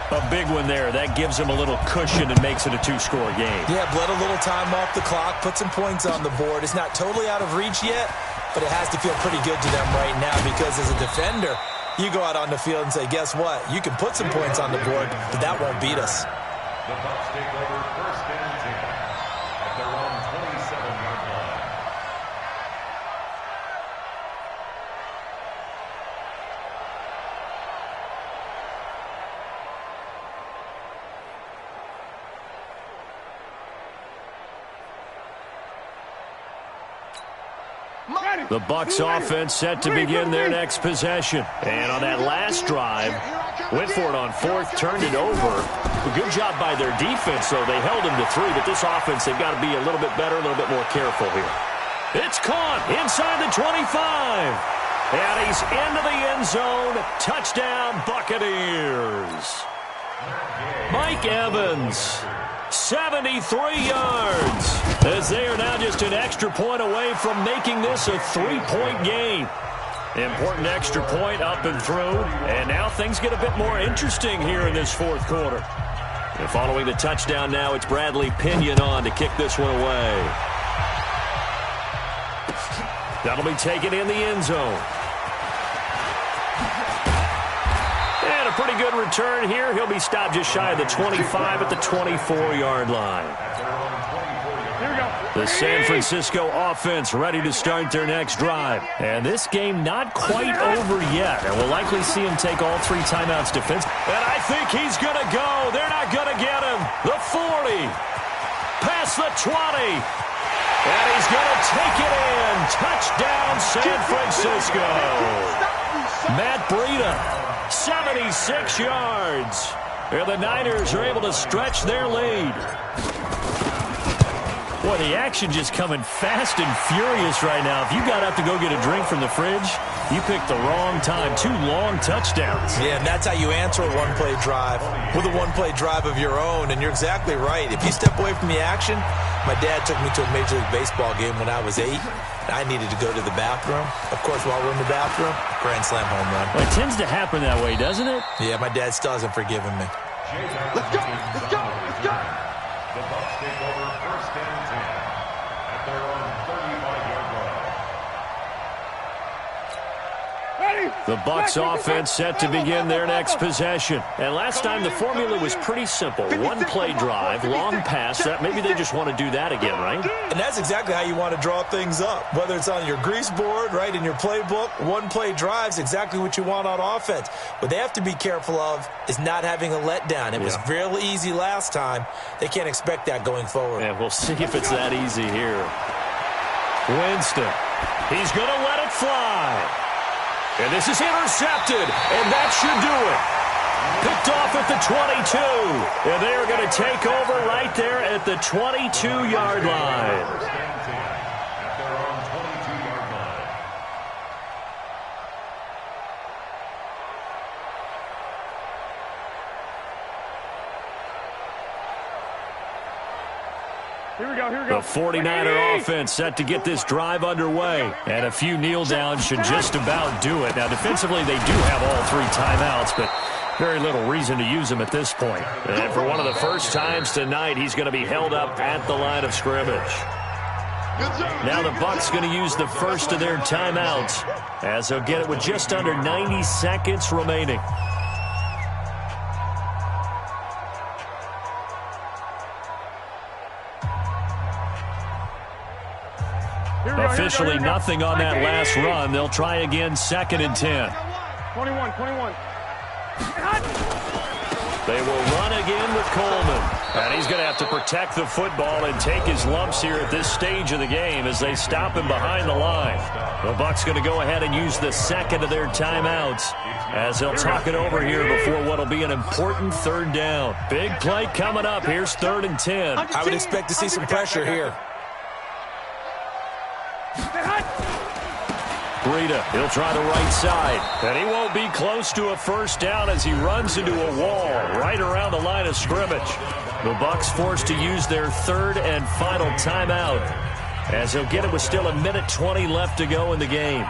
Speaker 2: A big one there. That gives him a little cushion and makes it a 2-score game.
Speaker 4: Yeah, bled a little time off the clock, put some points on the board. It's not totally out of reach yet, but it has to feel pretty good to them right now because as a defender, you go out on the field and say, guess what? You can put some points on the board, but that won't beat us.
Speaker 3: The Bucs take over 1st and 10 at their own 27-yard line.
Speaker 2: The Bucs offense set to begin their next possession. And on that last drive, went for it on 4th, turned it over. A good job by their defense, though. They held him to 3, but this offense, they've got to be a little bit better, a little bit more careful here. It's caught inside the 25. And he's into the end zone. Touchdown, Buccaneers. Mike Evans, 73 yards, as they are now just an extra point away from making this a 3-point game. Important extra point up and through, and now things get a bit more interesting here in this 4th quarter. And following the touchdown now, it's Bradley Pinion on to kick this one away. That'll be taken in the end zone. And a pretty good return here. He'll be stopped just shy of the 25 at the 24-yard line.
Speaker 6: Here we go.
Speaker 2: The San Francisco offense ready to start their next drive. And this game not quite over yet. And we'll likely see him take all 3 timeouts defense. And I think he's going to go. They're not going to get him. The 40. Past the 20. And he's going to take it in. Touchdown, San Francisco. Matt Breida, 76 yards. And the Niners are able to stretch their lead. Boy, the action just coming fast and furious right now. If you got up to go get a drink from the fridge, you picked the wrong time. 2 long touchdowns.
Speaker 4: Yeah, and that's how you answer a one-play drive with a one-play drive of your own. And you're exactly right. If you step away from the action, my dad took me to a Major League Baseball game when I was 8. I needed to go to the bathroom. Of course, while we're in the bathroom, grand slam home run.
Speaker 2: Well, it tends to happen that way, doesn't it?
Speaker 4: Yeah, my dad still hasn't forgiven me.
Speaker 5: Let's go. Let's go. Let's go.
Speaker 3: The Bucs take over 1st and 10 at their own 35-yard line.
Speaker 2: The Bucs offense set to begin their next possession. And last time the formula was pretty simple. 1-play drive, long pass. Maybe they just want to do that again, right?
Speaker 4: And that's exactly how you want to draw things up. Whether it's on your grease board, right, in your playbook, 1-play drive's exactly what you want on offense. What they have to be careful of is not having a letdown. It was real easy last time. They can't expect that going forward.
Speaker 2: And we'll see if it's that easy here. Winston. He's going to let it fly. And this is intercepted, and that should do it. Picked off at the 22. And they are going to take over right there at the 22-yard line.
Speaker 3: 1st and 10 at their own 22-yard line.
Speaker 6: Here we go, here we go.
Speaker 2: The 49er offense set to get this drive underway. And a few kneel downs should just about do it. Now, defensively, they do have all 3 timeouts, but very little reason to use them at this point. And for one of the first times tonight, he's going to be held up at the line of scrimmage. Now the Bucs going to use the first of their timeouts, as they'll get it with just under 90 seconds remaining. Officially nothing on that last run. They'll try again, 2nd and 10.
Speaker 6: 21.
Speaker 2: They will run again with Coleman. And he's going to have to protect the football and take his lumps here at this stage of the game as they stop him behind the line. The Bucs going to go ahead and use the 2nd of their timeouts as they'll talk it over here before what will be an important 3rd down. Big play coming up. Here's 3rd and 10.
Speaker 4: I would expect to see some pressure here.
Speaker 2: Breida, he'll try the right side. And he won't be close to a 1st down as he runs into a wall right around the line of scrimmage. The Bucs forced to use their 3rd and final timeout as they'll get it with still 1:20 left to go in the game.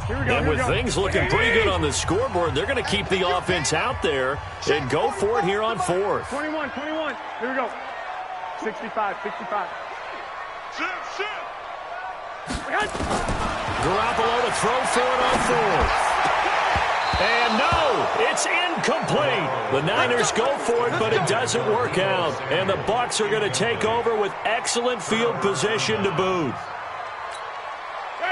Speaker 2: And with things looking pretty good on the scoreboard, they're going to keep the offense out there and go for it here on 4th.
Speaker 6: 21. Here we go. 65. Shift.
Speaker 2: Garoppolo to throw for it on fourth. And no, it's incomplete. The Niners go for it, but it doesn't work out. And the Bucs are going to take over with excellent field position to boot.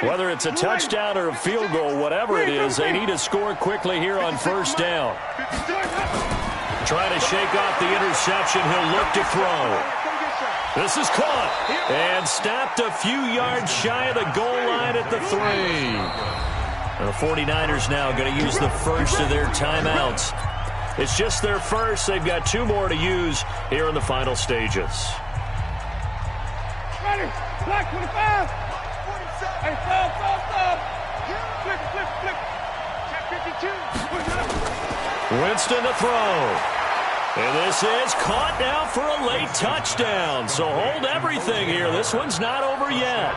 Speaker 2: Whether it's a touchdown or a field goal, whatever it is, they need to score quickly here on first down. Trying to shake off the interception. He'll look to throw. This is caught and stopped a few yards shy of the goal line at the 3. The 49ers now going to use the first of their timeouts. It's just their first. They've got 2 more to use here in the final stages.
Speaker 6: Ready. Black 25. Hey, stop. Flip. Check 52.
Speaker 2: Winston to throw. And this is caught now for a late touchdown. So hold everything here. This one's not over yet.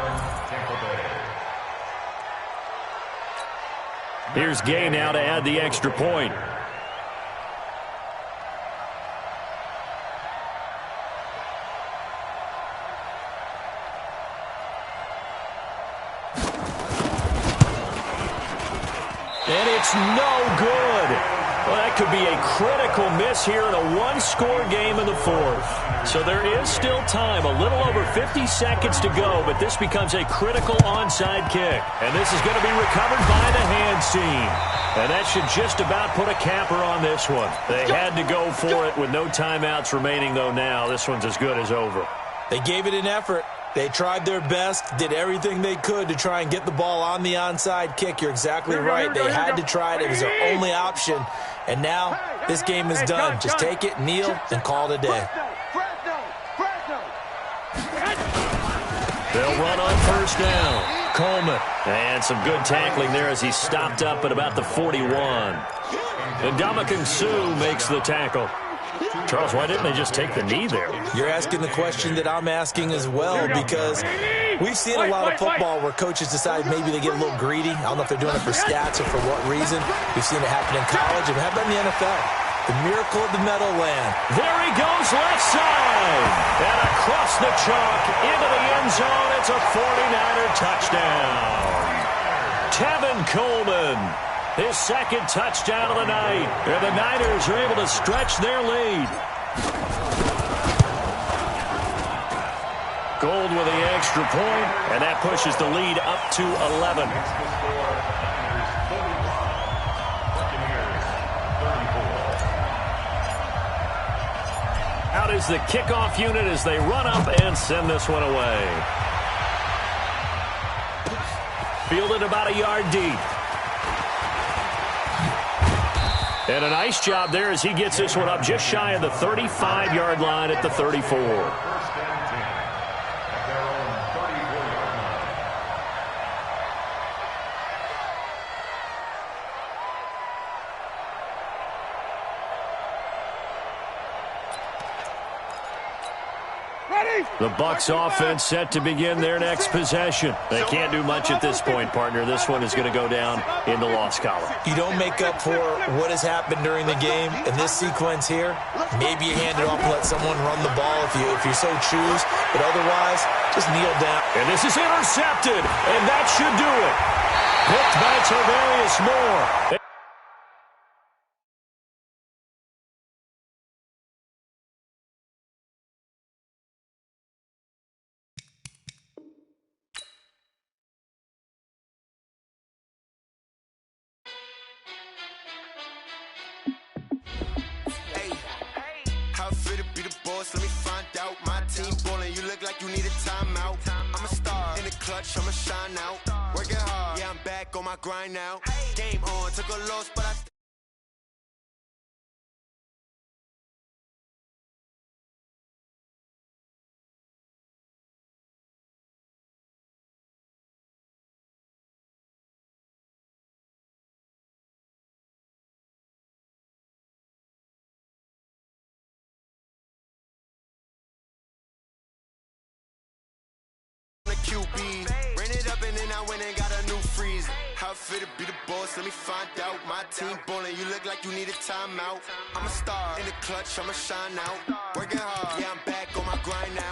Speaker 2: Here's Gay now to add the extra point. And it's no good. Well, that could be a critical miss here in a one-score game in the fourth. So there is still time, a little over 50 seconds to go, but this becomes a critical onside kick. And this is going to be recovered by the hands team. And that should just about put a capper on this one. They had to go for it with no timeouts remaining, though now. This one's as good as over.
Speaker 4: They gave it an effort. They tried their best, did everything they could to try and get the ball on the onside kick. You're exactly right. They had to try it. It was their only option. And now this game is done. Just take it, kneel, and call it a day.
Speaker 2: They'll run on first down. Coleman. And some good tackling there as he stopped up at about the 41. And Ndamukong Suh makes the tackle. Charles, why didn't they just take the knee there?
Speaker 4: You're asking the question that I'm asking as well, because we've seen a lot of football where coaches decide maybe they get a little greedy. I don't know if they're doing it for stats or for what reason. We've seen it happen in college and have in the NFL. The miracle of the Meadowland.
Speaker 2: There he goes, left side. And across the chalk into the end zone. It's a 49er touchdown. Tevin Coleman. His second touchdown of the night. And the Niners are able to stretch their lead. Gold with the extra point, and that pushes the lead up to 11. Out is the kickoff unit as they run up and send this one away. Fielded about a yard deep. And a nice job there as he gets this one up just shy of the 35-yard line at the 34. The Bucs offense set to begin their next possession. They can't do much at this point, partner. This one is going to go down in the loss column.
Speaker 4: You don't make up for what has happened during the game. In this sequence here, maybe you hand it off and let someone run the ball if you so choose. But otherwise, just kneel down.
Speaker 2: And this is intercepted, and that should do it. Hooked by Tarvarius Moore.
Speaker 7: Let me find out. My team ballin', you look like you need a timeout. I'm a star in the clutch, I'ma shine out. Working hard, yeah, I'm back on my grind now. Game on, took a loss, but I QB. Ran it up and then I went and got a new freeze. How fit to be the boss, let me find out. My team ballin', you look like you need a timeout. I'm a star in the clutch, I'ma shine out. Working hard, yeah, I'm back on my grind now.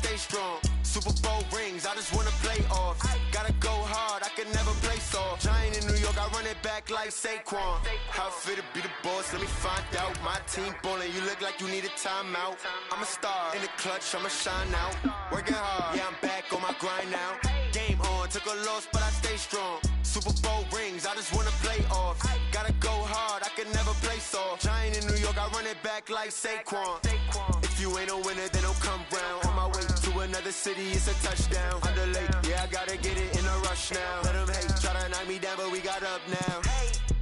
Speaker 7: stay strong. Super Bowl rings, I just wanna play off. Gotta go hard, I can never play soft. Giant in New York, I run it back like Saquon. How fit to be the boss, let me find out. My team ballin', you look like you need a timeout. I'm a star, in the clutch, I'ma shine out. Working hard, yeah, I'm back on my grind now. Game on, took a loss, but I stay strong. Super Bowl rings, I just wanna play off. Gotta go hard, I can never play soft. Giant in New York, I run it back like Saquon. If you ain't a winner, then don't come round. On my way to another city, it's a touchdown. Underlay, yeah, I gotta get it in a rush now. Let them hate, try to knock me down, but we got up now.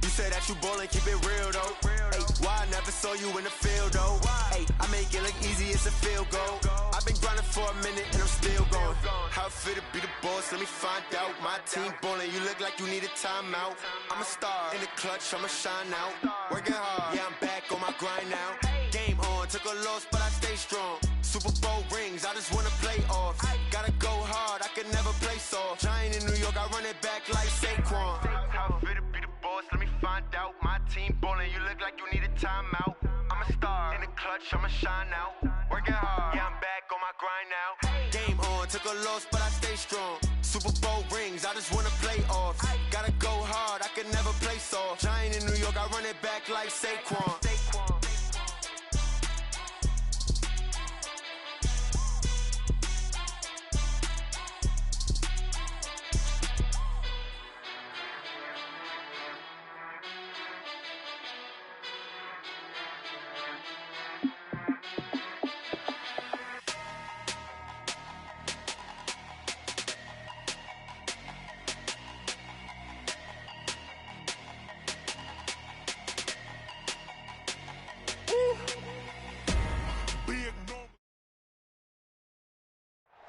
Speaker 7: You say that you ballin', keep it real though. Hey, why I never saw you in the field though? Hey, I make it look easy, it's a field goal. I've been grinding for a minute and I'm still going. How fit to be the boss, let me find out. My team ballin', you look like you need a timeout. I'm a star, in the clutch, I'ma shine out. Working hard, yeah, I'm back on my grind now. Game on, took a loss, but I stay strong. Super Bowl rings, I just wanna play off. Gotta go hard, I can never play soft. Giant in New York, I run it back like Saquon. How fit to be the boss, let me find out. My team ballin', you look like you need a timeout. I'm a star, in the clutch, I'ma shine out. Working hard, yeah, I'm back on my grind now. Game on, took a loss, but I stay strong. Super Bowl rings, I just wanna play off. Gotta go hard, I can never play soft. Giant in New York, I run it back like Saquon.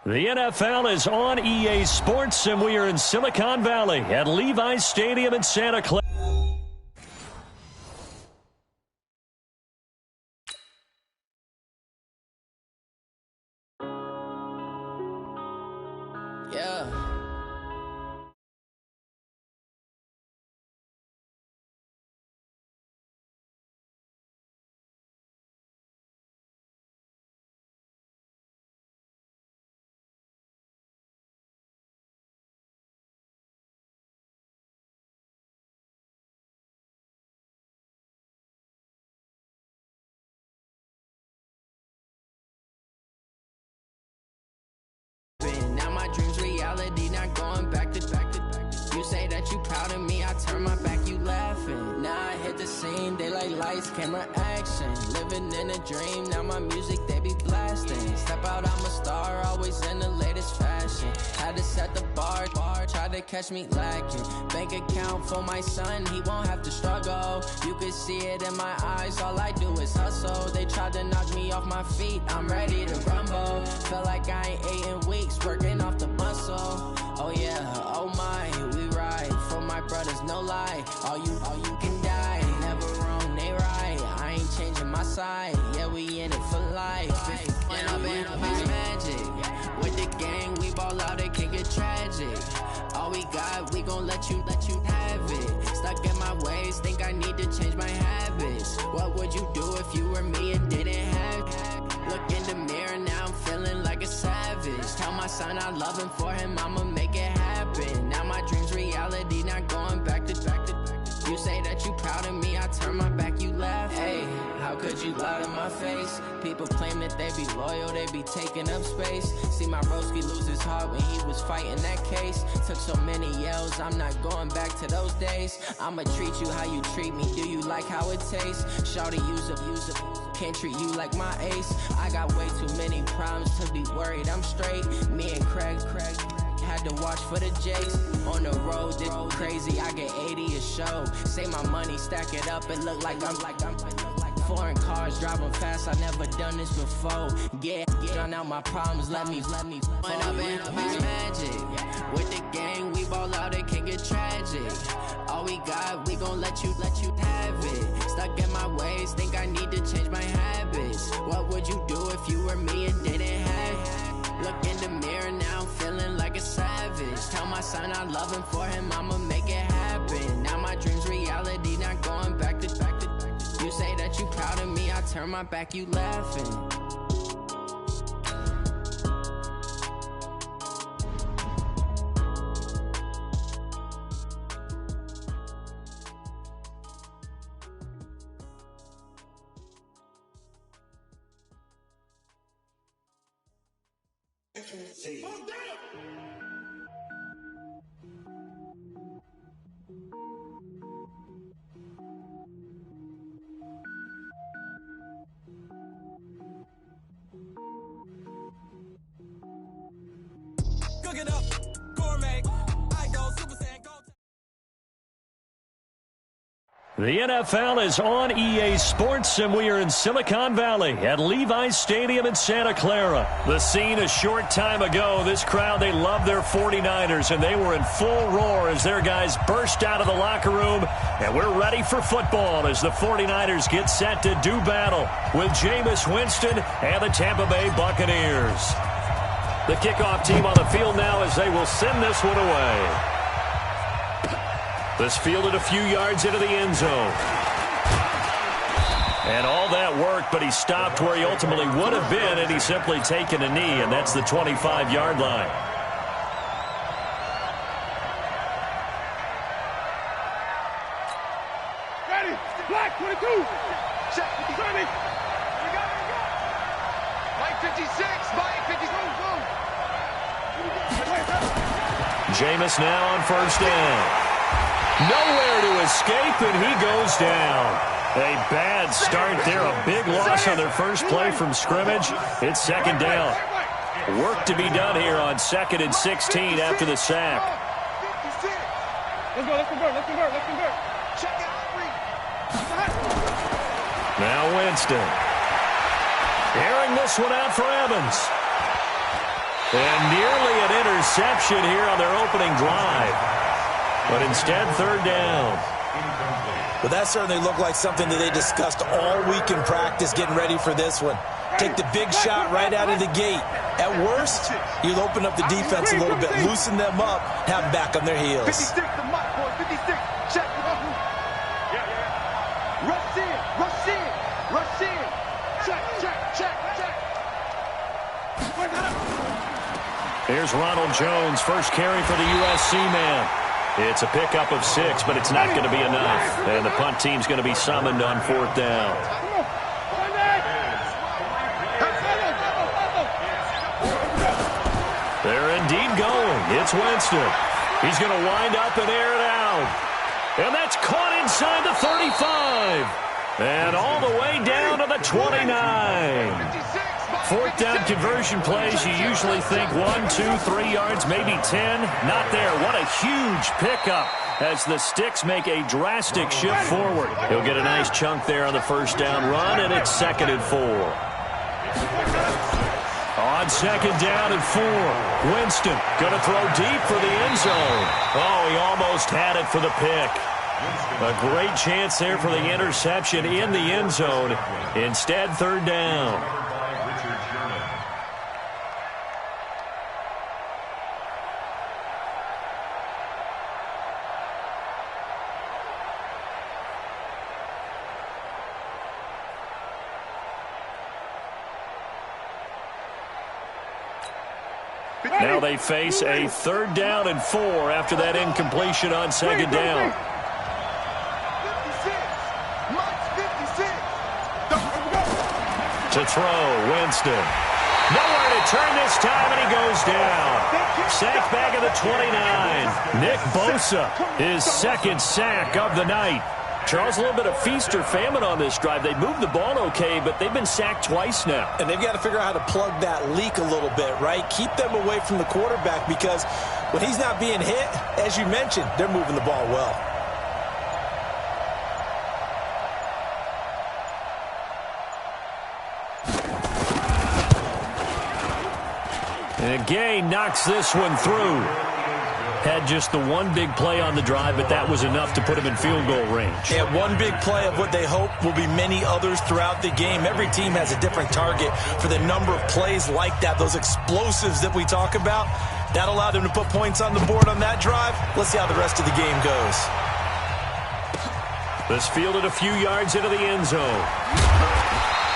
Speaker 2: The NFL is on EA Sports, and we are in Silicon Valley at Levi's Stadium in Santa Clara.
Speaker 8: Yeah. Now my dreams reality, not going back to. You say that you proud of me, I turn my back, you laughing. Now I hit the scene, they like lights, camera, action. Living in a dream, now my music, they be blasting. Step out, I'm a star, always in the latest fashion. Had to set the bar, try to catch me lacking. Bank account for my son, he won't have to struggle. You can see it in my eyes, all I do is hustle. They tried to knock me off my feet, I'm ready to rumble. Felt like I ain't ate in weeks, working off the muscle. Oh yeah, oh my, we ride for my brothers, no lie. All you can die, never wrong, they right. I ain't changing my side, yeah, we in it for life. When I've been magic, with the gang, we ball out, it can get tragic. All we got, we gon' let you have it. Stuck in my ways, think I need to change my habits. What would you do if you were me and didn't have it? Look in the mirror, now I'm feeling like a savage. Tell my son I love him, for him I'ma make it happen. Now my dreams reality, not going back to. You say that you proud of me, I turn my back, you laugh. Hey, how could you lie to my face? People claim that they be loyal, they be taking up space. See my broski lose his heart when he was fighting that case. Took so many yells, I'm not going back to those days. I'ma treat you how you treat me, do you like how it tastes? Shawty, use up, can't treat you like my ace. I got way too many problems to be worried, I'm straight. Me and Craig had to watch for the Jakes. On the road, this crazy, I get 80 a show. Say my money, stack it up, it look like I'm foreign cars, driving fast, I never done this before. Get done out my problems, let me When I've been magic, with the gang, we ball out, it can get tragic. All we got, we gon' let you have it. Stuck in my ways, think I need to change my habits. What would you do if you were me and didn't have it? Look in the mirror, now I'm feeling like a savage. Tell my son I love him, for him I'ma make it happen. Now my dreams reality, not going back to. You say that you proud of me, I turn my back, you laughing.
Speaker 9: entrance.
Speaker 10: Cook it up, gourmet. I go Super Saiyan, go.
Speaker 2: The NFL is on EA Sports, and we are in Silicon Valley at Levi's Stadium in Santa Clara. The scene a short time ago, this crowd, they love their 49ers, and they were in full roar as their guys burst out of the locker room, and we're ready for football as the 49ers get set to do battle with Jameis Winston and the Tampa Bay Buccaneers. The kickoff team on the field now as they will send this one away. This fielded a few yards into the end zone. And all that worked, but he stopped where he ultimately would have been, and he's simply taken a knee, and that's the 25-yard line.
Speaker 6: Ready, black 22.
Speaker 5: Check.
Speaker 6: Ready.
Speaker 5: You got it. Mike 56, Mike 56.
Speaker 2: Jameis now on first down. Nowhere to escape, and he goes down. A bad start there, a big loss on their first play from scrimmage. It's second down. Work to be done here on 2nd and 16 after the sack.
Speaker 6: Let's go, let's convert.
Speaker 5: Check out.
Speaker 2: Now Winston. Airing this one out for Evans. And nearly an interception here on their opening drive. But instead, third down.
Speaker 4: Well, that certainly looked like something that they discussed all week in practice getting ready for this one. Take the big shot right out of the gate. At worst, you'll open up the defense a little bit, loosen them up, have them back on their heels.
Speaker 5: 56, the mark, boy. 56. Check. Rush in. Check.
Speaker 2: Here's Ronald Jones, first carry for the USC man. It's a pickup of 6, but it's not going to be enough. And the punt team's going to be summoned on 4th down. They're indeed going. It's Winston. He's going to wind up and air it out. And that's caught inside the 35. And all the way down to the 29. 4th down conversion plays, you usually think 1, 2, 3 yards, maybe 10. Not there. What a huge pickup as the Sticks make a drastic shift forward. He'll get a nice chunk there on the first down run, and it's 2nd and 4. On 2nd down and 4, Winston going to throw deep for the end zone. Oh, he almost had it for the pick. A great chance there for the interception in the end zone. Instead, 3rd down. Now they face a 3rd down and 4 after that incompletion on 2nd down.
Speaker 5: 56.
Speaker 2: To throw, Winston. Nowhere to turn this time, and he goes down. Sack back at the 29. Nick Bosa, his 2nd sack of the night. Charles, a little bit of feast or famine on this drive. They moved the ball okay, but they've been sacked twice now.
Speaker 4: And they've got to figure out how to plug that leak a little bit, right? Keep them away from the quarterback because when he's not being hit, as you mentioned, they're moving the ball well.
Speaker 2: And Gay knocks this one through. Had just the one big play on the drive, but that was enough to put him in field goal range.
Speaker 4: Yeah, one big play of what they hope will be many others throughout the game. Every team has a different target for the number of plays like that, those explosives that we talk about. That allowed him to put points on the board on that drive. Let's see how the rest of the game goes.
Speaker 2: This fielded a few yards into the end zone.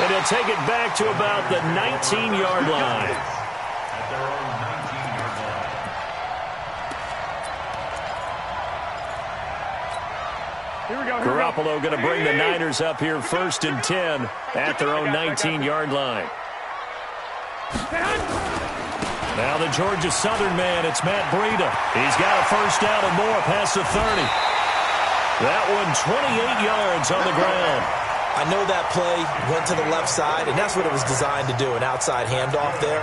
Speaker 2: And he'll take it back to about the 19-yard line. Garoppolo going to bring the Niners up here 1st and 10 at their own 19-yard line. Now the Georgia Southern man, it's Matt Breida. He's got a first down and more past the 30. That one 28 yards on the ground.
Speaker 4: I know that play went to the left side, and that's what it was designed to do, an outside handoff there.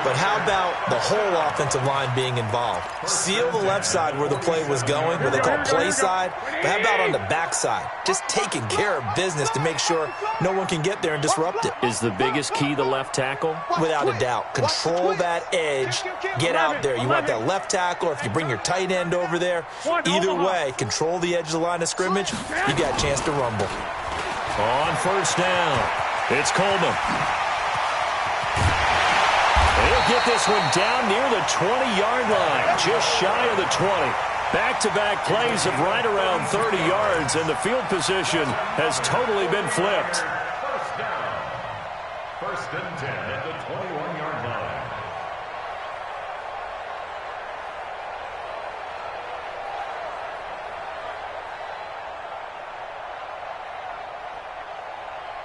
Speaker 4: But how about the whole offensive line being involved? Seal the left side where the play was going, what they call play side. But how about on the back side? Just taking care of business to make sure no one can get there and disrupt it.
Speaker 2: Is the biggest key the left tackle?
Speaker 4: Without a doubt. Control that edge. Get out there. You want that left tackle, or if you bring your tight end over there, either way, control the edge of the line of scrimmage. You got a chance to rumble.
Speaker 2: On first down, it's Coleman. He'll get this one down near the 20-yard line, just shy of the 20. Back-to-back plays of right around 30 yards, and the field position has totally been flipped.
Speaker 3: First down. First and 10 at the 21-yard line.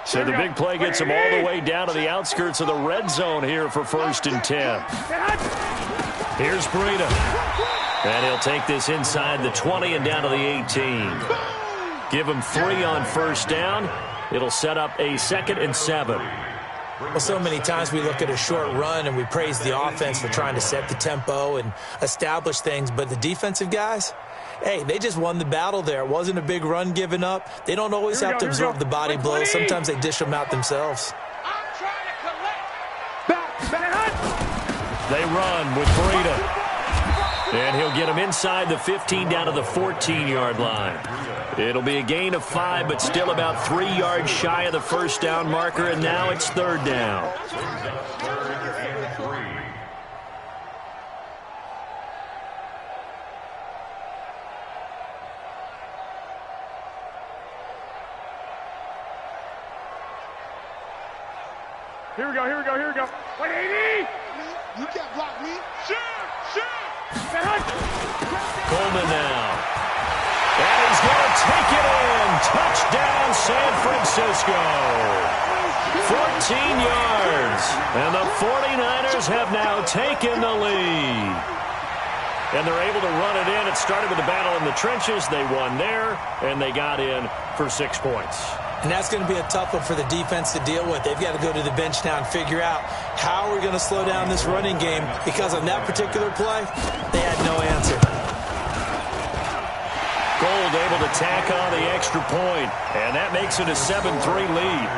Speaker 2: So the big play gets him all the way down to the outskirts of the red zone here for first and 10. Here's Breida. And he'll take this inside the 20 and down to the 18. Give him 3 on first down. It'll set up a 2nd and 7.
Speaker 4: Well, so many times we look at a short run and we praise the offense for trying to set the tempo and establish things, but the defensive guys, hey, they just won the battle there. It wasn't a big run given up. They don't always have to absorb the body blows. Sometimes they dish them out themselves.
Speaker 2: They run with Breida. And he'll get him inside the 15 down to the 14-yard line. It'll be a gain of 5, but still about 3 yards shy of the first down marker, and now it's third down.
Speaker 6: Here we go, here we go, here we go. 180!
Speaker 5: You can't block me.
Speaker 6: Shoot!
Speaker 2: Coleman now. And he's going to take it in. Touchdown, San Francisco. 14 yards. And the 49ers have now taken the lead. And they're able to run it in. It started with a battle in the trenches. They won there, and they got in for 6 points.
Speaker 4: And that's going to be a tough one for the defense to deal with. They've got to go to the bench now and figure out how we're going to slow down this running game, because on that particular play, they had no answer.
Speaker 2: Gold able to tack on the extra point, and that makes it a 7-3 lead.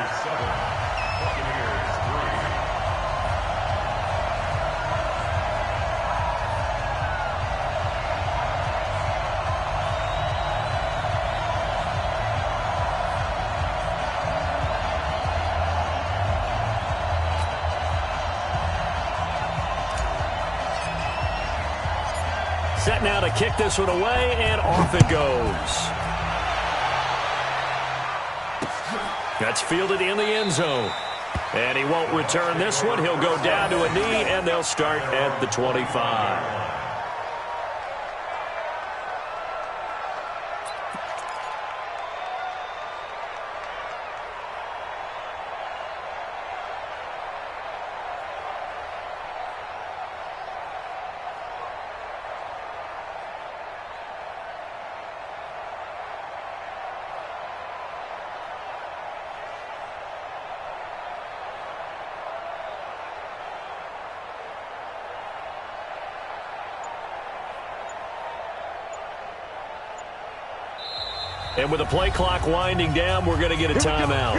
Speaker 2: Set now to kick this one away, and off it goes. That's fielded in the end zone. And he won't return this one. He'll go down to a knee, and they'll start at the 25. And with the play clock winding down, we're going to get a timeout.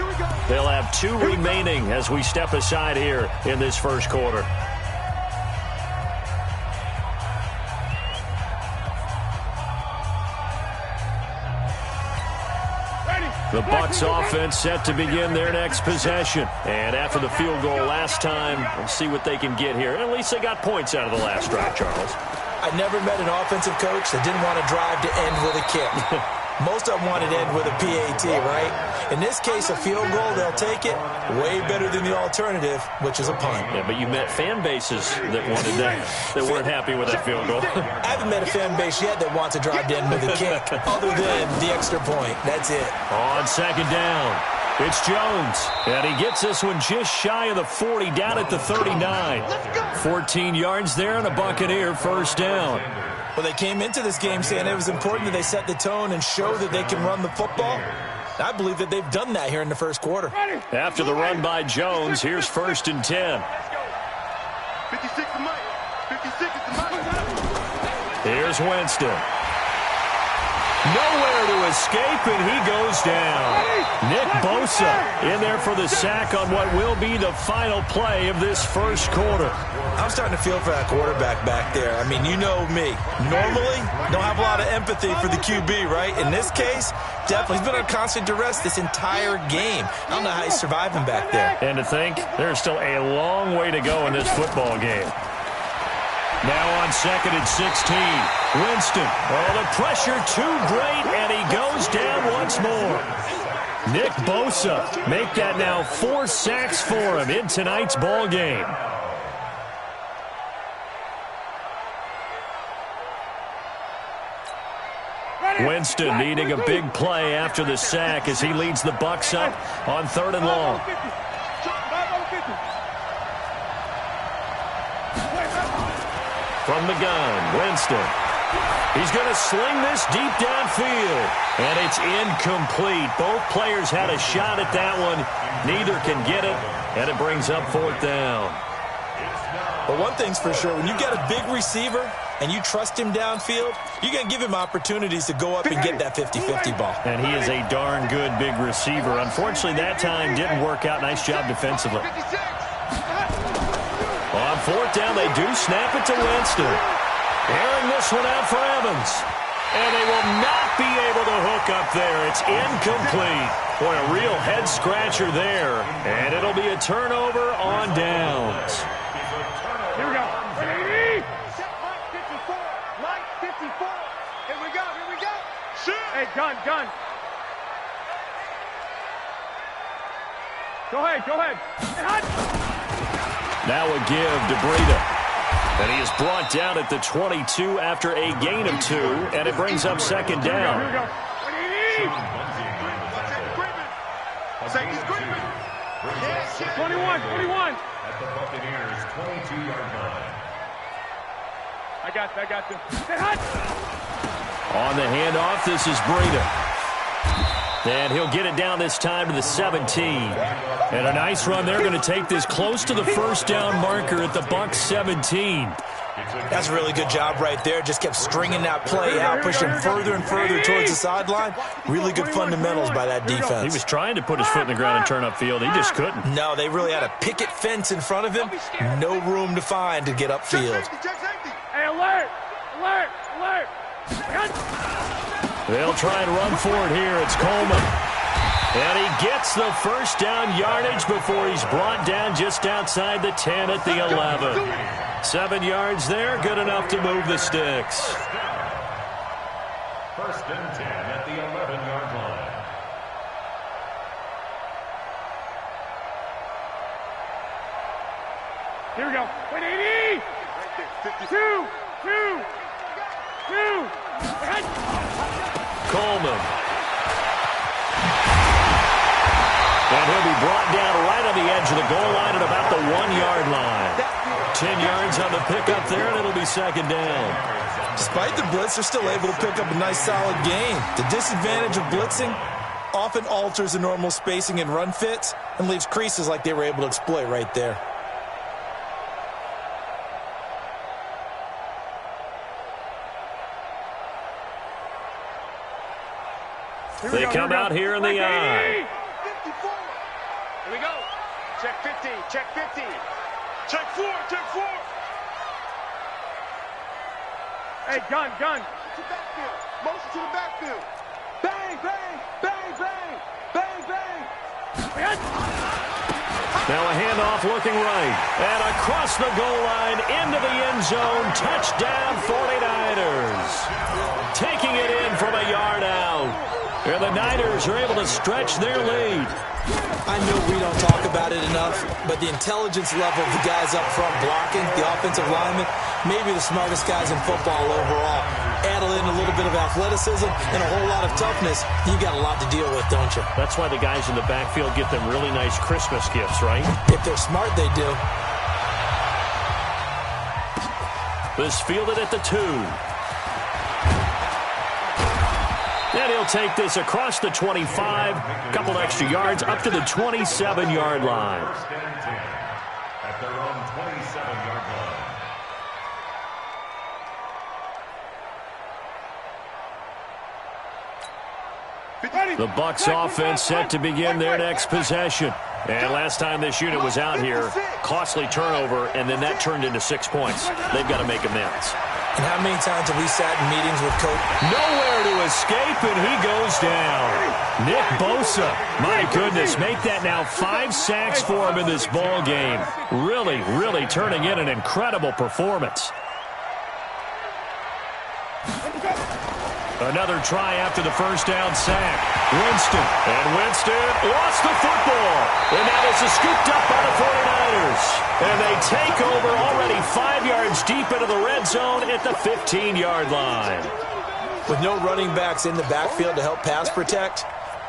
Speaker 2: They'll have 2 remaining as we step aside here in this first quarter. The Bucs offense set to begin their next possession. And after the field goal last time, we'll see what they can get here. At least they got points out of the last drive, Charles.
Speaker 4: I never met an offensive coach that didn't want to drive to end with a kick. Most of them wanted to end with a PAT, right? In this case, a field goal, they'll take it. Way better than the alternative, which is a punt.
Speaker 2: Yeah, but you met fan bases that wanted that, that weren't happy with that field goal.
Speaker 4: I haven't met a fan base yet that wants to drive to end with a kick, other than the extra point. That's it.
Speaker 2: On second down, It's Jones, and he gets this one just shy of the 40, down at the 39. 14 yards there and a Buccaneer first down.
Speaker 4: Well, they came into this game saying it was important that they set the tone and show that they can run the football. I believe that they've done that here in the first quarter.
Speaker 2: After the run by Jones, here's 1st and 10.
Speaker 5: 56 is mine. 56 is mine.
Speaker 2: Here's Winston. Nowhere to escape, and he goes down. Nick Bosa in there for the sack on what will be the final play of this first quarter.
Speaker 4: I'm starting to feel for that quarterback back there. I mean, you know me. Normally, don't have a lot of empathy for the QB, right? In this case, definitely. He's been on constant duress this entire game. I don't know how he's surviving back there.
Speaker 2: And to think, there's still a long way to go in this football game. Now on 2nd and 16, Winston. Oh, the pressure too great, and he goes down once more. Nick Bosa make that now 4 sacks for him in tonight's ball game. Winston needing a big play after the sack as he leads the Bucs up on 3rd and long. From the gun, Winston. He's going to sling this deep downfield. And it's incomplete. Both players had a shot at that one. Neither can get it. And it brings up 4th down.
Speaker 4: But one thing's for sure, when you get a big receiver and you trust him downfield, you're going to give him opportunities to go up and get that 50-50 ball.
Speaker 2: And he is a darn good big receiver. Unfortunately, that time didn't work out. Nice job defensively. On 4th down, they do snap it to Winston. Airing this one out for Evans. And they will not be able to hook up there. It's incomplete. Boy, a real head-scratcher there. And it'll be a turnover on downs.
Speaker 6: Here we go. Ready?
Speaker 5: Line 54. Here we go. Here we go. Shoot.
Speaker 6: Hey, gun. Go ahead.
Speaker 2: Now a give to Breida. And he is brought down at the 22 after a gain of 2, and it brings up 2nd down.
Speaker 6: Here we go. Ready?
Speaker 5: Safety's Griffin.
Speaker 6: 21.
Speaker 3: At the Buccaneers' 22-yard line.
Speaker 6: I got this.
Speaker 2: On the handoff, this is Breida. And he'll get it down this time to the 17. And a nice run there. Going to take this close to the 1st down marker at the Bucs 17.
Speaker 4: That's a really good job right there. Just kept stringing that play out, pushing further and further towards the sideline. Really good fundamentals by that defense.
Speaker 2: He was trying to put his foot in the ground and turn upfield. He just couldn't.
Speaker 4: No, they really had a picket fence in front of him. No room to find to get upfield.
Speaker 6: Hey, alert!
Speaker 2: They'll try and run for it here. It's Coleman. And he gets the 1st down yardage before he's brought down just outside the 10 at the 11. 7 yards there, good enough to move the sticks.
Speaker 3: 1st and 10 at the 11-yard line.
Speaker 6: Here we go. 180. 2.
Speaker 2: Coleman. And he'll be brought down right on the edge of the goal line at about the 1-yard line. 10 yards on the pickup there, and it'll be 2nd down.
Speaker 4: Despite the blitz, they're still able to pick up a nice, solid gain. The disadvantage of blitzing often alters the normal spacing and run fits and leaves creases like they were able to exploit right there.
Speaker 2: They come out here in the eye.
Speaker 5: 54. Here we go. Check 50. Check 50. Check 4.
Speaker 6: Hey, gun.
Speaker 5: To the backfield. Motion to the backfield. Bang.
Speaker 2: Now a handoff looking right. And across the goal line into the end zone. Touchdown 49ers. Taking it in from a yard out. And the Niners are able to stretch their lead.
Speaker 4: I know we don't talk about it enough, but the intelligence level of the guys up front blocking, the offensive linemen, maybe the smartest guys in football overall. Add in a little bit of athleticism and a whole lot of toughness, you got a lot to deal with, don't you?
Speaker 2: That's why the guys in the backfield get them really nice Christmas gifts, right?
Speaker 4: If they're smart, they do.
Speaker 2: This fielded at the 2. And he'll take this across the 25, a couple extra yards up to the 27-yard line.
Speaker 3: First and 10 at their own 27-yard line.
Speaker 2: The Bucs offense set to begin their next possession. And last time this unit was out here, costly turnover, and then that turned into 6 points. They've got to make amends.
Speaker 4: And how many times have we sat in meetings with Coach?
Speaker 2: Nowhere to escape, and he goes down. Nick Bosa, my goodness, make that now 5 sacks for him in this ball game. Really, really turning in an incredible performance. Another try after the first down sack. Winston lost the football. And now this is scooped up by the 49ers. And they take over already 5 yards deep into the red zone at the 15-yard line.
Speaker 4: With no running backs in the backfield to help pass protect,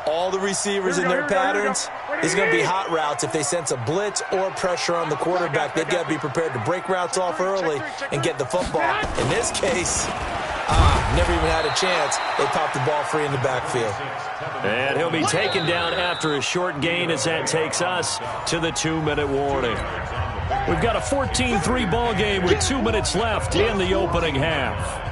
Speaker 4: all the receivers in their patterns, it's going to be hot routes. If they sense a blitz or pressure on the quarterback, they've got to be prepared to break routes off early and get the football. In this case, never even had a chance. They popped the ball free in the backfield.
Speaker 2: And he'll be taken down after a short gain as that takes us to the 2-minute warning. We've got a 14-3 ball game with 2 minutes left in the opening half.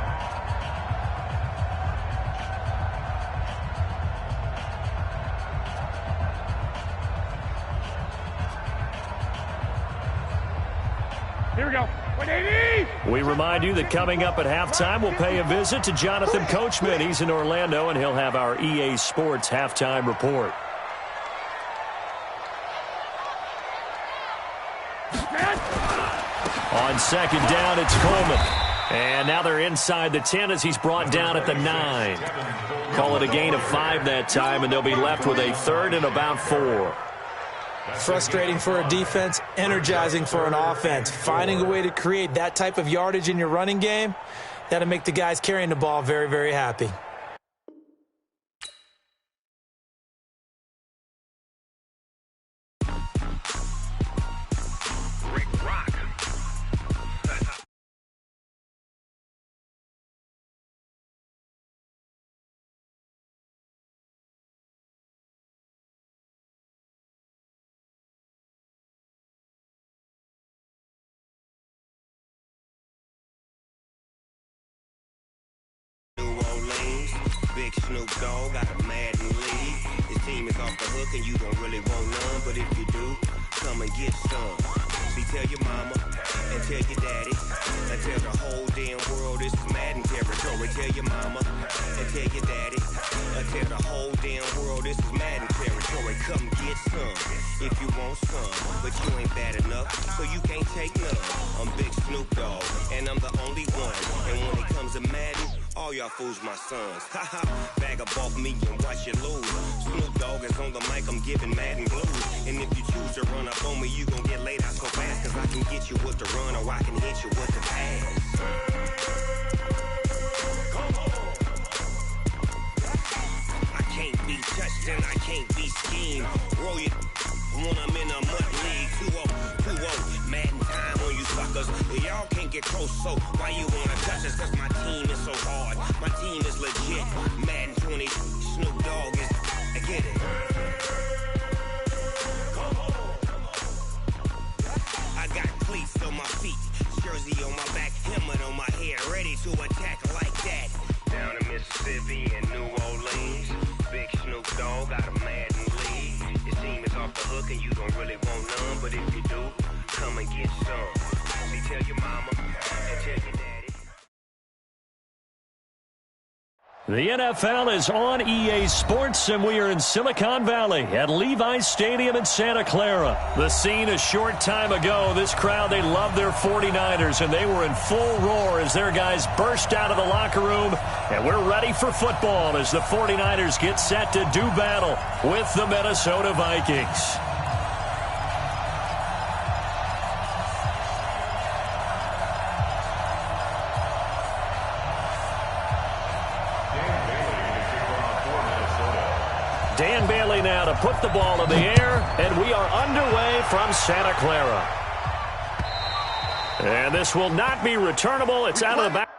Speaker 6: Here we go. 180!
Speaker 2: We remind you that coming up at halftime, we'll pay a visit to Jonathan Coachman. He's in Orlando, and he'll have our EA Sports halftime report. On second down, it's Coleman. And now they're inside the 10 as he's brought down at the 9. Call it a gain of 5 that time, and they'll be left with a 3rd and about 4.
Speaker 4: Frustrating for a defense, energizing for an offense. Finding a way to create that type of yardage in your running game, that'll make the guys carrying the ball very, very happy.
Speaker 7: Big Snoop Dogg got a Madden league. His team is off the hook and you don't really want none, but if you do, come and get some. See, tell your mama and tell your daddy and tell the whole damn world this is Madden territory. Tell your mama and tell your daddy and tell the whole damn world this is Madden territory. Come get some if you want some, but you ain't bad enough, so you can't take none. I'm Big Snoop Dogg and I'm the only one, and when it comes to Madden, all y'all fools my sons. Haha, bag up off me and watch you lose. Snoop Dogg is on the mic, I'm giving Madden blues. And if you choose to run up on me, you gon' get laid out so fast. Cause I can get you with the run or I can hit you with the pass. I can't be touched and I can't be schemed. Roll you when I'm in a mud league. 2-0, Madden time on you suckers. Y'all can't get close, so why you wanna touch us? Cause my team is so hard. My team is legit. Madden 20, Snoop Dogg is, I get it. I got cleats on my feet, jersey on my back, helmet on my head, ready to attack like that. Down in Mississippi and New Orleans, Big Snoop Dogg got a Madden league. His team is off the hook and you don't really want none, but if you do, come and get some. See, tell your mama and tell your daddy.
Speaker 2: The NFL is on EA Sports, and we are in Silicon Valley at Levi's Stadium in Santa Clara. The scene a short time ago, this crowd, they love their 49ers, and they were in full roar as their guys burst out of the locker room. And we're ready for football as the 49ers get set to do battle with the Minnesota Vikings. Dan Bailey now to put the ball in the air, and we are underway from Santa Clara. And this will not be returnable. It's out of the back.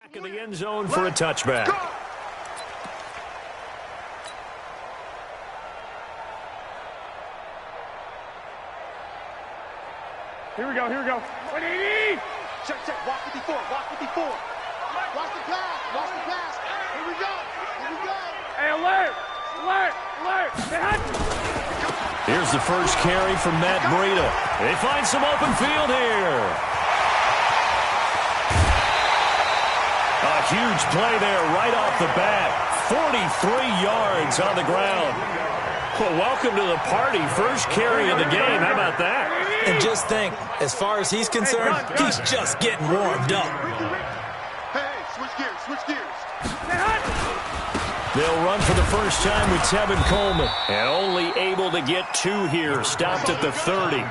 Speaker 2: Back in the end zone for a touchback.
Speaker 6: Here we go, here we go. 180!
Speaker 5: Check, walk 54, walk 54. Watch the pass. Here we go.
Speaker 6: Hey, alert!
Speaker 2: Here's the first carry from Matt Breida. They find some open field here. A huge play there right off the bat. 43 yards on the ground. Well, welcome to the party. First carry of the game. How about that?
Speaker 4: And just think, as far as he's concerned, he's just getting warmed up.
Speaker 5: Hey, switch gears.
Speaker 2: They'll run for the first time with Tevin Coleman. And only able to get 2 here. Stopped at the 30.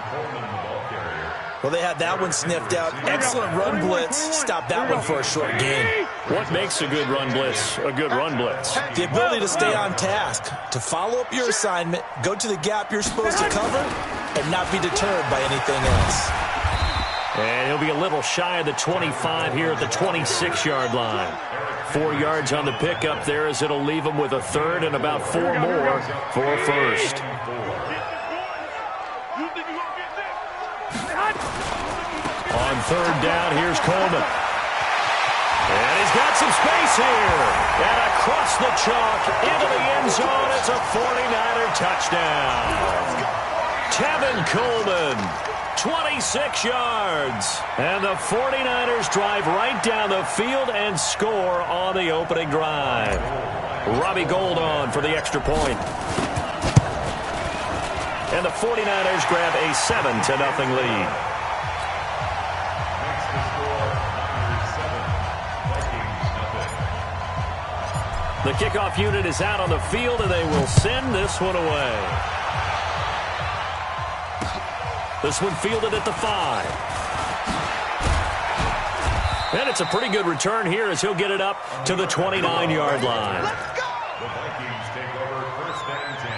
Speaker 4: Well, they had that one sniffed out. Excellent run blitz. Stopped that one for a short gain.
Speaker 2: What makes a good run blitz a good run blitz?
Speaker 4: The ability to stay on task, to follow up your assignment, go to the gap you're supposed to cover, and not be deterred by anything else.
Speaker 2: And he'll be a little shy of the 25 here at the 26-yard line. 4 yards on the pickup there as it'll leave him with a third and about 4 more for a first. On third down, here's Coleman. And he's got some space here. And across the chalk into the end zone. It's a 49er touchdown. Tevin Coleman, 26 yards. And the 49ers drive right down the field and score on the opening drive. Robbie Gould on for the extra point. And the 49ers grab a 7-0 lead. The kickoff unit is out on the field, and they will send this one away. This one fielded at the 5. And it's a pretty good return here as he'll get it up to the 29-yard line.
Speaker 3: Let's go! The Vikings take over first and 10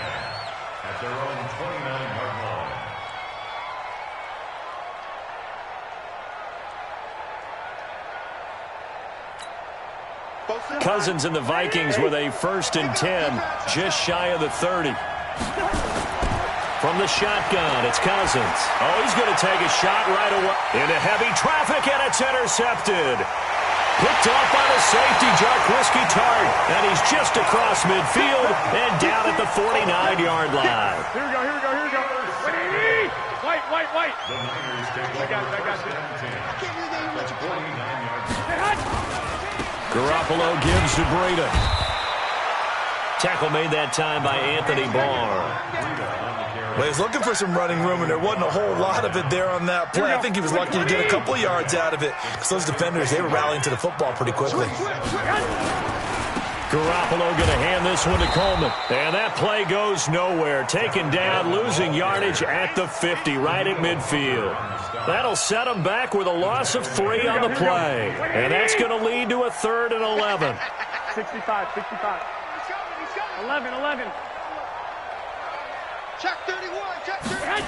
Speaker 3: at their own 29-yard line.
Speaker 2: Cousins and the Vikings with a 1st and 10, just shy of the 30. From the shotgun, it's Cousins. Oh, he's going to take a shot right away into heavy traffic, and it's intercepted. Picked off by the safety, Jarquiski Tart, and he's just across midfield and down at the 49-yard line.
Speaker 6: Here we go. 180! White.
Speaker 3: The Niners take over first and 10 at the 49-yard line.
Speaker 2: Garoppolo gives to Breida. Tackle made that time by Anthony Barr.
Speaker 4: Well, he's looking for some running room, and there wasn't a whole lot of it there on that play. I think he was lucky to get a couple yards out of it because those defenders, they were rallying to the football pretty quickly.
Speaker 2: Garoppolo going to hand this one to Coleman. And that play goes nowhere. Taken down, losing yardage at the 50, right at midfield. That'll set him back with a loss of 3 on the play. And that's going to lead to a 3rd and 11.
Speaker 6: 65. 11.
Speaker 5: Check 31. Check 31.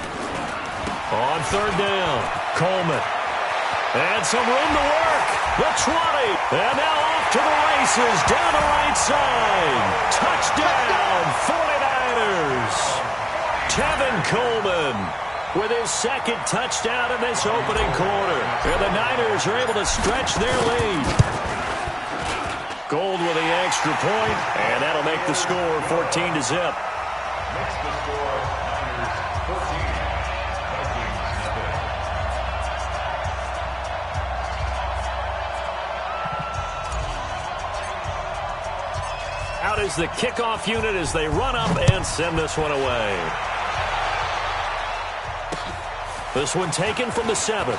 Speaker 2: On 3rd down, Coleman. And some room to work. The 20. And now off to the races. Down the right side. Touchdown, 49ers. Tevin Coleman with his 2nd touchdown in this opening quarter. And the Niners are able to stretch their lead. Gold with the extra point, and that'll make the score 14-0.
Speaker 3: Makes the score Niners 14, Vikings nothing.
Speaker 2: Out is the kickoff unit as they run up and send this one away. This one taken from the 7.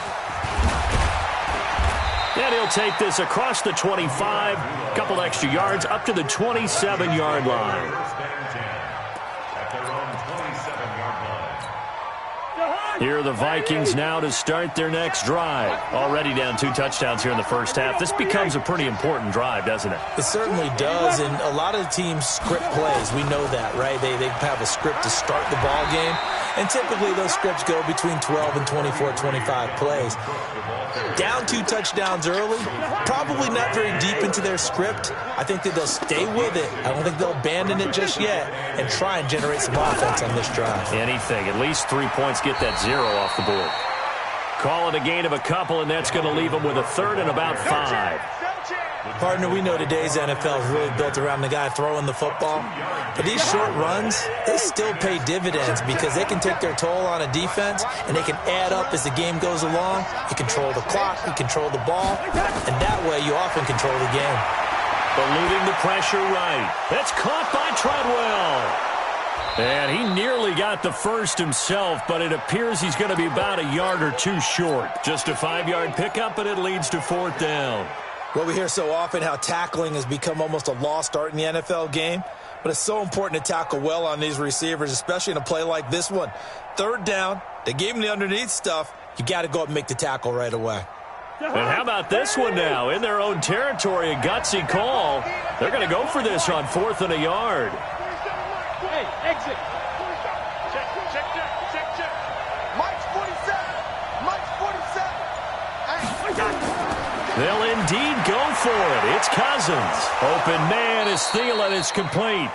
Speaker 2: And he'll take this across the 25, couple extra yards up to the 27-yard line.
Speaker 3: At their own 27-yard line.
Speaker 2: Here are the Vikings now to start their next drive. Already down 2 touchdowns here in the first half. This becomes a pretty important drive, doesn't it?
Speaker 4: It certainly does, and a lot of teams script plays. We know that, right? They have a script to start the ball game, and typically those scripts go between 12 and 24, 25 plays. Down 2 touchdowns early, probably not very deep into their script. I think that they'll stay with it. I don't think they'll abandon it just yet and try and generate some offense on this drive.
Speaker 2: Anything. At least 3 points, get that 0 off the board. Call it a gain of a couple, and that's going to leave them with a 3rd and about 5.
Speaker 4: Partner, we know today's NFL is really built around the guy throwing the football. But these short runs, they still pay dividends because they can take their toll on a defense, and they can add up as the game goes along. You control the clock, you control the ball, and that way you often control the game.
Speaker 2: Eluding the pressure right. That's caught by Treadwell. And he nearly got the first himself, but it appears he's going to be about a yard or 2 short. Just a 5-yard pickup, and it leads to 4th down.
Speaker 4: Well, we hear so often how tackling has become almost a lost art in the NFL game, but it's so important to tackle well on these receivers, especially in a play like this one. 3rd down, they gave him the underneath stuff. You got to go up and make the tackle right away.
Speaker 2: And how about this one now? In their own territory, a gutsy call. They're going to go for this on 4th and a yard.
Speaker 6: Hey, exit. Check.
Speaker 5: Mike's 47. Mike's 47. Hey.
Speaker 2: They'll indeed go for it. It's Cousins. Open man is Thielen. It's complete.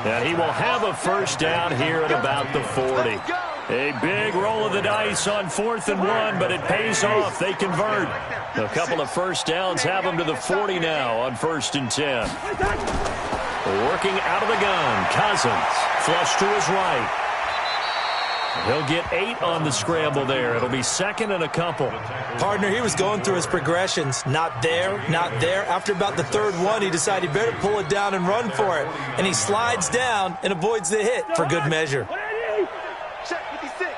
Speaker 2: And he will have a 1st down here at about the 40. A big roll of the dice on 4th and 1, but it pays off. They convert. A couple of 1st downs have them to the 40 now on 1st and 10. Working out of the gun, Cousins. Flush to his right. He'll get 8 on the scramble there. It'll be 2nd and a couple.
Speaker 4: Partner, he was going through his progressions. Not there, not there. After about the 3rd one, he decided he better pull it down and run for it. And he slides down and avoids the hit for good measure.
Speaker 5: Check 56.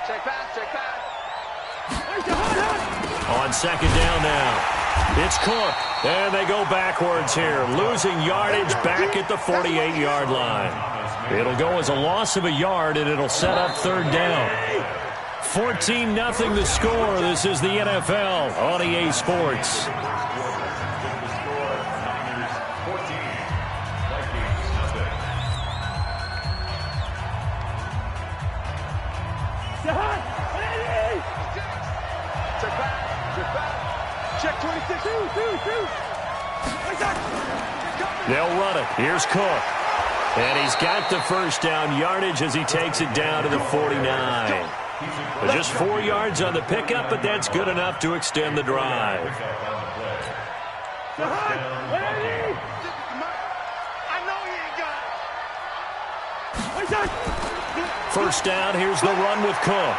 Speaker 5: Check pass.
Speaker 2: On 2nd down now. It's Cook. And they go backwards here. Losing yardage back at the 48-yard line. It'll go as a loss of a yard, and it'll set up 3rd down. 14-0 the score. This is the NFL on EA Sports.
Speaker 5: Check 26.
Speaker 2: They'll run it. Here's Cook. And he's got the 1st down yardage as he takes it down to the 49. Just 4 yards on the pickup, but that's good enough to extend the drive.
Speaker 5: I know he ain't got it.
Speaker 2: 1st down, here's the run with Cook.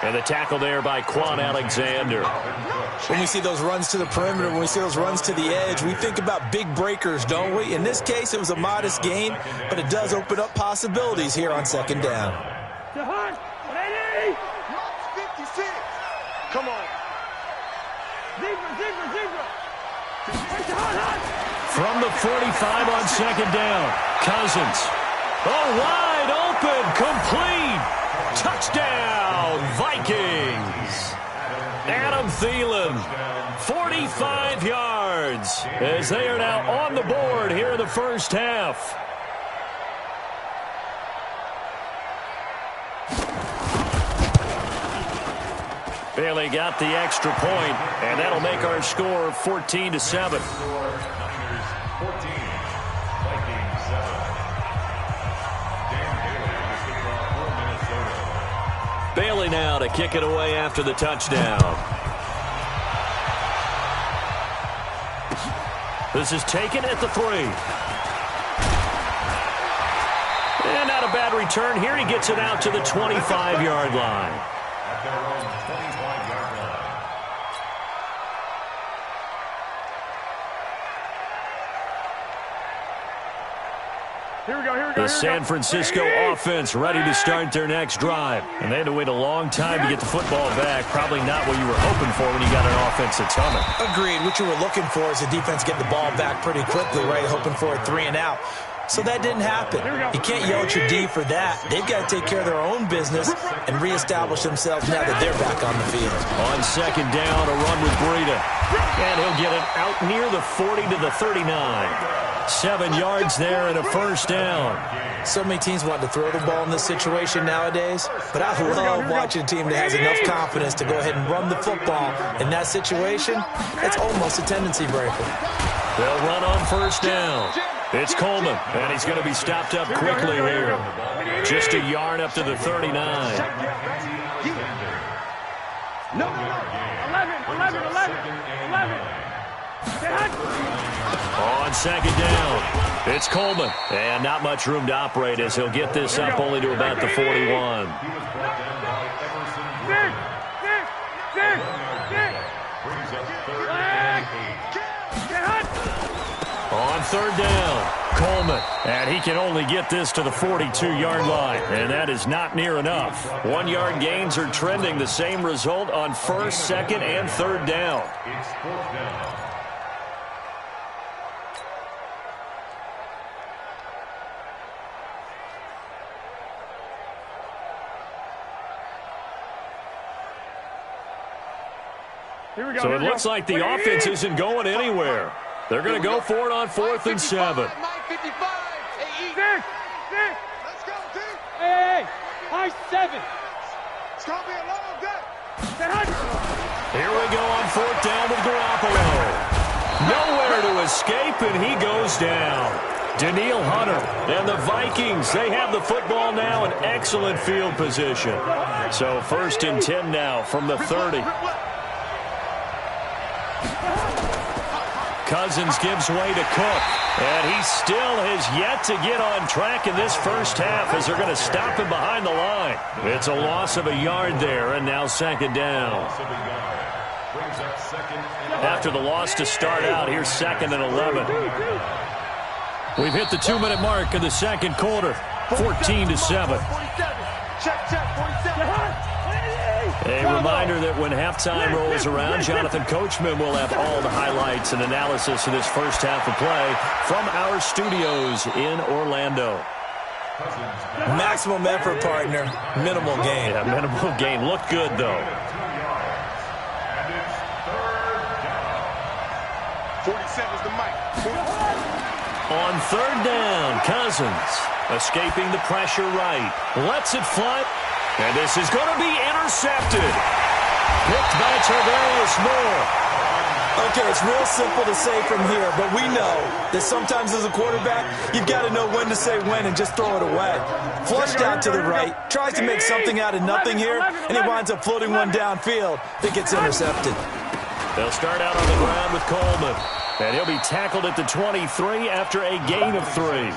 Speaker 2: And the tackle there by Quan Alexander.
Speaker 4: When we see those runs to the perimeter, when we see those runs to the edge, we think about big breakers, don't we? In this case, it was a modest gain, but it does open up possibilities here on 2nd down.
Speaker 5: Mark's 56. Come on.
Speaker 6: Zebra.
Speaker 2: From the 45 on second down, Cousins. Oh, wide open, complete. Touchdown, Vikings. Adam Thielen, 45 yards, as they are now on the board here in the first half. Bailey got the extra point, and that'll make our score 14-7. Bailey now to kick it away after the touchdown. This is taken at the 3. And not a bad return here. He gets it out to the 25-yard line.
Speaker 3: At their own 25-yard line.
Speaker 6: Here we go.
Speaker 2: The San Francisco offense ready to start their next drive. And they had to wait a long time to get the football back. Probably not what you were hoping for when you got an offense that's humming.
Speaker 4: Agreed. What you were looking for is the defense getting the ball back pretty quickly, right? Hoping for a 3 and out. So that didn't happen. You can't yell at your D for that. They've got to take care of their own business and reestablish themselves now that they're back on the field.
Speaker 2: On second down, a run with Breida. And he'll get it out near the 40 to the 39. 7 yards there and a first down.
Speaker 4: So many teams want to throw the ball in this situation nowadays, but I love watching a team that has enough confidence to go ahead and run the football. In that situation, it's almost a tendency breaker.
Speaker 2: They'll run on first down. It's Coleman, and he's going to be stopped up quickly here. Just a yard up to the 39.
Speaker 6: No. 11.
Speaker 2: On second down, it's Coleman. And not much room to operate as he'll get this up only to about the 41. On third down, Coleman. And he can only get this to the 42-yard line. And that is not near enough. 1-yard gains are trending the same result on first, second, and third down.
Speaker 3: It's fourth down.
Speaker 2: So it looks like the offense isn't going anywhere. They're going to go for it on 4th and 7.
Speaker 6: Let's go, team. Hey, high 7. It's going to be a long day.
Speaker 2: Here we go on 4th down with Garoppolo. Nowhere to escape, and he goes down. Daniil Hunter and the Vikings, they have the football now in excellent field position. So 1st and 10 now from the 30. Cousins gives way to Cook, and he still has yet to get on track in this first half as they're going to stop him behind the line. It's a loss of a yard there, and now second down. After the loss to start out, here's 2nd and 11. We've hit the 2-minute mark of the second quarter, 14-7. A reminder that when halftime rolls around, Jonathan Coachman will have all the highlights and analysis of this first half of play from our studios in Orlando.
Speaker 4: Maximum effort, partner. Minimal gain.
Speaker 2: Yeah, minimal gain. Looked good, though.
Speaker 3: And it's third down.
Speaker 5: 47's the mic.
Speaker 2: On third down, Cousins escaping the pressure right. Lets it fly. And this is going to be intercepted. Picked by Tarvarius Moore.
Speaker 4: Okay, it's real simple to say from here, but we know that sometimes as a quarterback, you've got to know when to say when and just throw it away. Flushed out to the right, tries to make something out of nothing here, and he winds up floating one downfield that gets intercepted.
Speaker 2: They'll start out on the ground with Coleman. And he'll be tackled at the 23 after a gain of 3.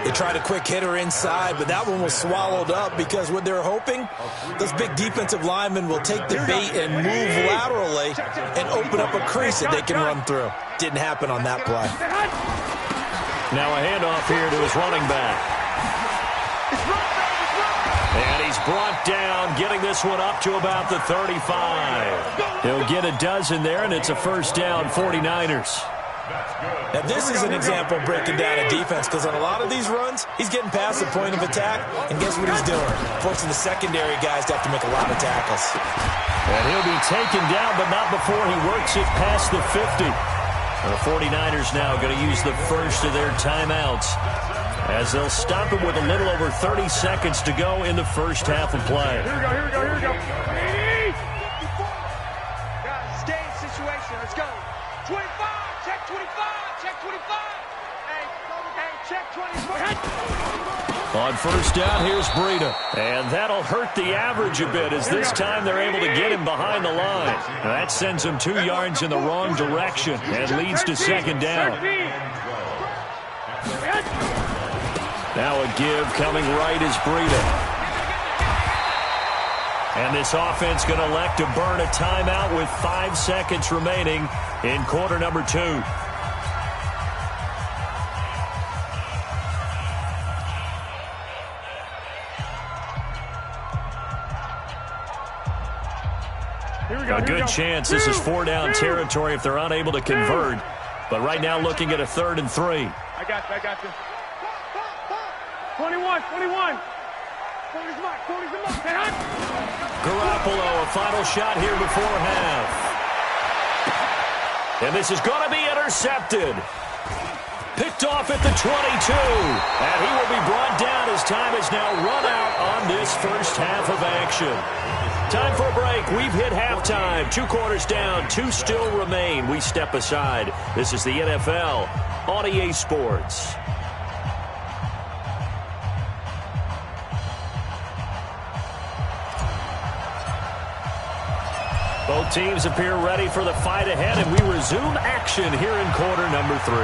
Speaker 4: They tried a quick hitter inside, but that one was swallowed up because what they're hoping, those big defensive linemen will take the bait and move laterally and open up a crease that they can run through. Didn't happen on that play.
Speaker 2: Now a handoff here to his running back. And he's brought down, getting this one up to about the 35. He'll get a dozen there, and it's a first down, 49ers.
Speaker 4: Now, this is an example of breaking down a defense, because on a lot of these runs, he's getting past the point of attack, and guess what he's doing? Forcing the secondary guys to have to make a lot of tackles.
Speaker 2: And he'll be taken down, but not before he works it past the 50. The 49ers now going to use the first of their timeouts, as they'll stop him with a little over 30 seconds to go in the first half of play.
Speaker 6: Here we go. Guys, stay in situation. Let's go. 25. Check 25. Check 25. Hey, check 25.
Speaker 2: On first down, here's Breida. And that'll hurt the average a bit, as this time they're able to get him behind the line. Now that sends him 2 yards in the wrong direction and leads to second down. Now a give coming right is Breida. And this offense going to elect to burn a timeout with 5 seconds remaining in quarter number 2. A good chance this is 4-down territory if they're unable to convert. But right now looking at a 3rd and 3.
Speaker 6: I got you. 21.
Speaker 2: Garoppolo, a final shot here before half. And this is going to be intercepted. Picked off at the 22. And he will be brought down as time has now run out on this first half of action. Time for a break. We've hit halftime. 2 quarters down. 2 still remain. We step aside. This is the NFL on EA Sports. Both teams appear ready for the fight ahead, and we resume action here in quarter number 3.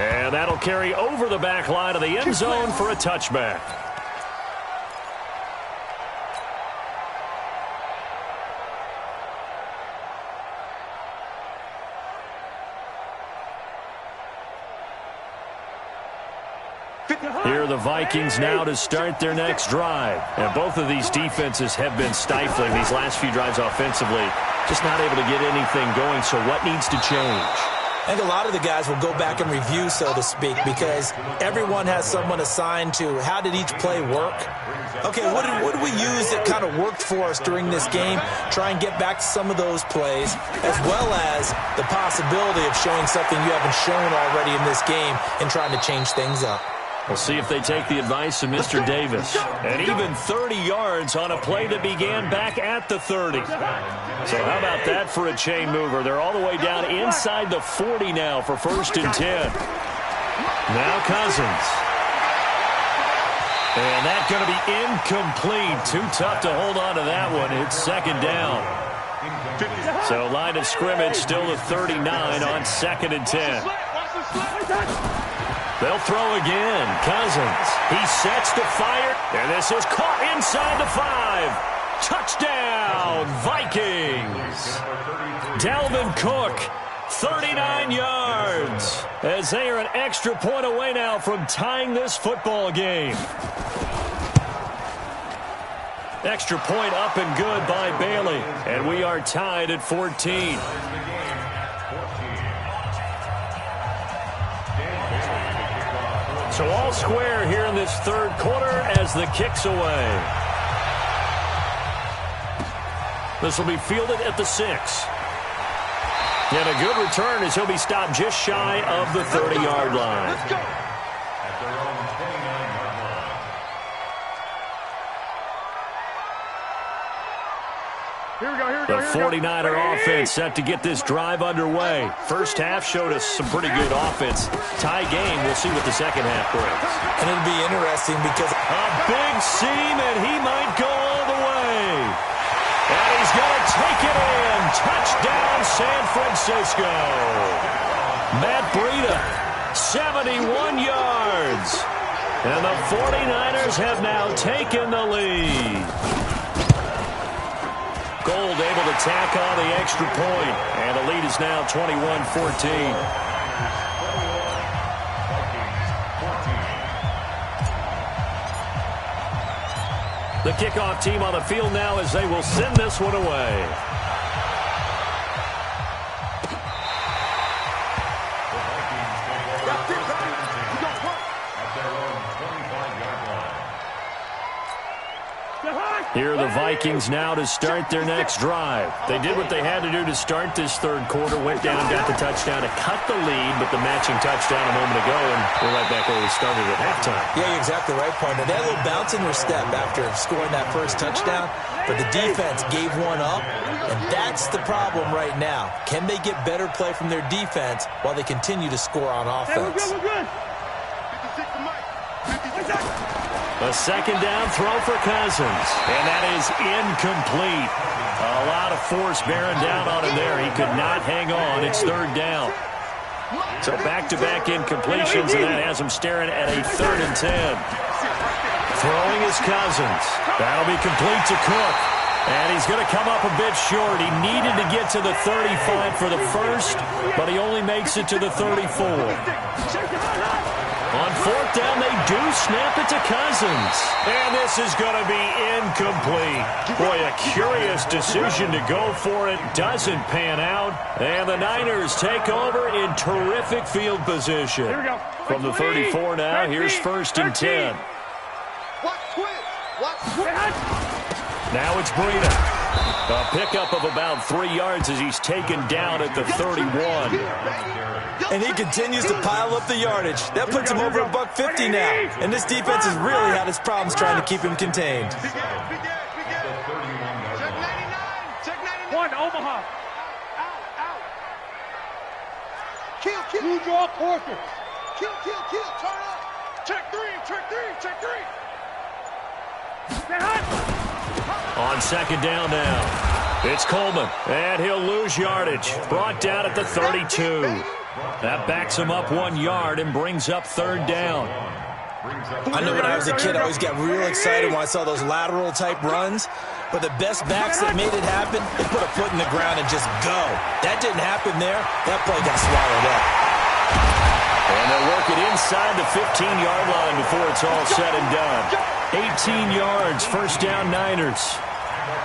Speaker 2: And that'll carry over the back line of the end zone for a touchback. Here are the Vikings now to start their next drive. And both of these defenses have been stifling these last few drives offensively. Just not able to get anything going, so what needs to change?
Speaker 4: I think a lot of the guys will go back and review, so to speak, because everyone has someone assigned to how did each play work. Okay, what did we use that kind of worked for us during this game? Try and get back to some of those plays, as well as the possibility of showing something you haven't shown already in this game and trying to change things up.
Speaker 2: We'll see if they take the advice of Mr. Davis. And even 30 yards on a play that began back at the 30. So how about that for a chain mover? They're all the way down inside the 40 now for 1st and 10. Now Cousins. And that's going to be incomplete. Too tough to hold on to that one. It's 2nd down. So line of scrimmage still the 39 on 2nd and 10. They'll throw again. Cousins. He sets to fire. And this is caught inside the 5. Touchdown, Vikings. Dalvin Cook, 39 yards. As they are an extra point away now from tying this football game. Extra point up and good by Bailey. And we are tied at 14. So all square here in this 3rd quarter as the kick's away. This will be fielded at the 6. And a good return as he'll be stopped just shy of the 30-yard line.
Speaker 3: At their own 29-yard line.
Speaker 6: Here we go.
Speaker 2: The 49er offense set to get this drive underway. First half showed us some pretty good offense. Tie game, we'll see what the second half brings.
Speaker 4: And it'll be interesting because
Speaker 2: a big seam, and he might go all the way. And he's going to take it in. Touchdown, San Francisco. Matt Breida, 71 yards. And the 49ers have now taken the lead. Gold able to tack on the extra point. And the lead is now 21-14. The kickoff team on the field now as they will send this one away. Here are the Vikings now to start their next drive. They did what they had to do to start this third quarter, went down, got the touchdown to cut the lead, but the matching touchdown a moment ago, and we're right back where we started at halftime.
Speaker 4: Yeah, you're exactly right, partner. They had a little bounce in their step after scoring that first touchdown, but the defense gave one up, and that's the problem right now. Can they get better play from their defense while they continue to score on offense?
Speaker 6: Hey, we're good.
Speaker 2: A second down throw for Cousins, and that is incomplete. A lot of force bearing down on him there. He could not hang on. It's third down. So back-to-back incompletions, and that has him staring at a 3rd and 10. Throwing is Cousins. That'll be complete to Cook. And he's going to come up a bit short. He needed to get to the 35 for the first, but he only makes it to the 34. On 4th down, they do snap it to Cousins. And this is going to be incomplete. Boy, a curious decision to go for it. Doesn't pan out. And the Niners take over in terrific field position. From the 34 now, here's 1st and 10. Now it's Breida. A pickup of about 3 yards as he's taken down at the 31.
Speaker 4: And he continues to pile up the yardage. That puts him over $150 now. And this defense has really had its problems trying to keep him contained.
Speaker 6: One, Omaha. Kill. You draw Corker. Kill. Turn up. Check three. Stay hot.
Speaker 2: On 2nd down now, it's Coleman, and he'll lose yardage. Brought down at the 32. That backs him up 1 yard and brings up 3rd down.
Speaker 4: I know when I was a kid, I always got real excited when I saw those lateral-type runs. But the best backs that made it happen, they put a foot in the ground and just go. That didn't happen there. That play got swallowed up.
Speaker 2: And they'll work it inside the 15-yard line before it's all said and done. 18 yards, 1st down Niners.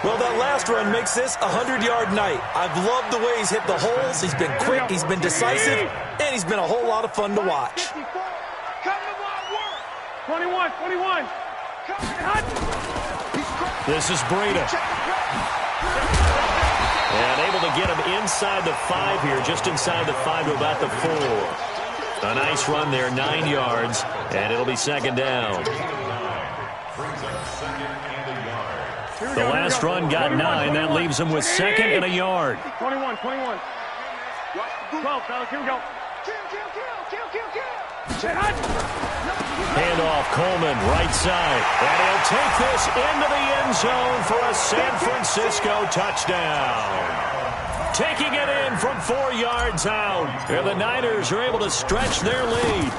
Speaker 4: Well, that last run makes this a 100-yard night. I've loved the way he's hit the holes. He's been quick, he's been decisive, and he's been a whole lot of fun to watch.
Speaker 6: 21.
Speaker 2: This is Breida. And able to get him inside the 5 here, just inside the 5 to about the 4. A nice run there, 9 yards, and it'll be 2nd down. The last run got 9. That leaves him with 2nd and a yard.
Speaker 6: 21. 12, fellas, here we go. Kill.
Speaker 2: Handoff, Coleman, right side. And he'll take this into the end zone for a San Francisco touchdown. Taking it in from 4 yards out. And the Niners are able to stretch their lead.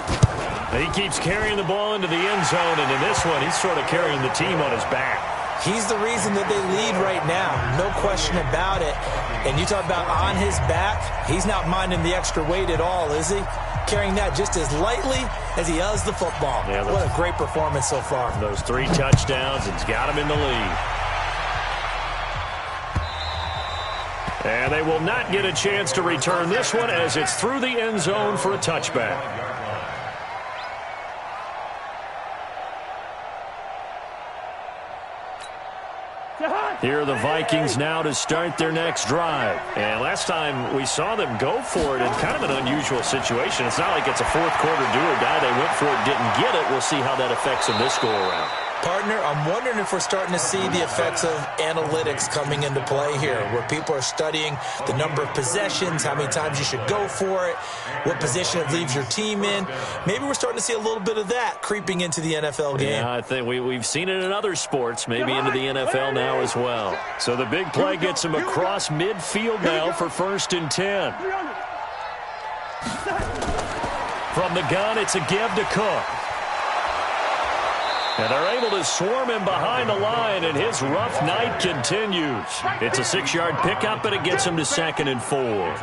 Speaker 2: He keeps carrying the ball into the end zone, and in this one, he's sort of carrying the team on his back.
Speaker 4: He's the reason that they lead right now. No question about it. And you talk about on his back, he's not minding the extra weight at all, is he? Carrying that just as lightly as he does the football. Yeah, what a great performance so far.
Speaker 2: Those 3 touchdowns, it's got him in the lead. And they will not get a chance to return this one as it's through the end zone for a touchback. Here are the Vikings now to start their next drive. And last time we saw them go for it in kind of an unusual situation. It's not like it's a 4th quarter do-or-die. They went for it, didn't get it. We'll see how that affects them this go-around.
Speaker 4: Partner, I'm wondering if we're starting to see the effects of analytics coming into play here, where people are studying the number of possessions, how many times you should go for it, what position it leaves your team in. Maybe we're starting to see a little bit of that creeping into the NFL game.
Speaker 2: Yeah, I think we've seen it in other sports, maybe into the NFL now as well. So the big play gets him across midfield now for 1st and 10. From the gun, it's a give to Cook. And they're able to swarm him behind the line, and his rough night continues. It's a 6-yard pickup, and it gets him to 2nd and 4.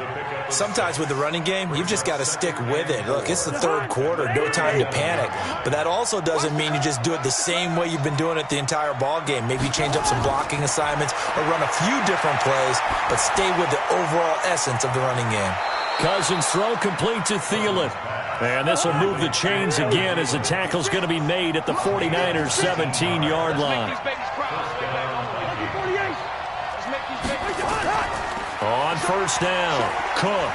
Speaker 4: Sometimes with the running game, you've just got to stick with it. Look, it's the third quarter, no time to panic. But that also doesn't mean you just do it the same way you've been doing it the entire ball game. Maybe change up some blocking assignments or run a few different plays, but stay with the overall essence of the running game.
Speaker 2: Cousins throw complete to Thielen. And this will move the chains again as the tackle's going to be made at the 49ers' 17-yard line. On first down, Cook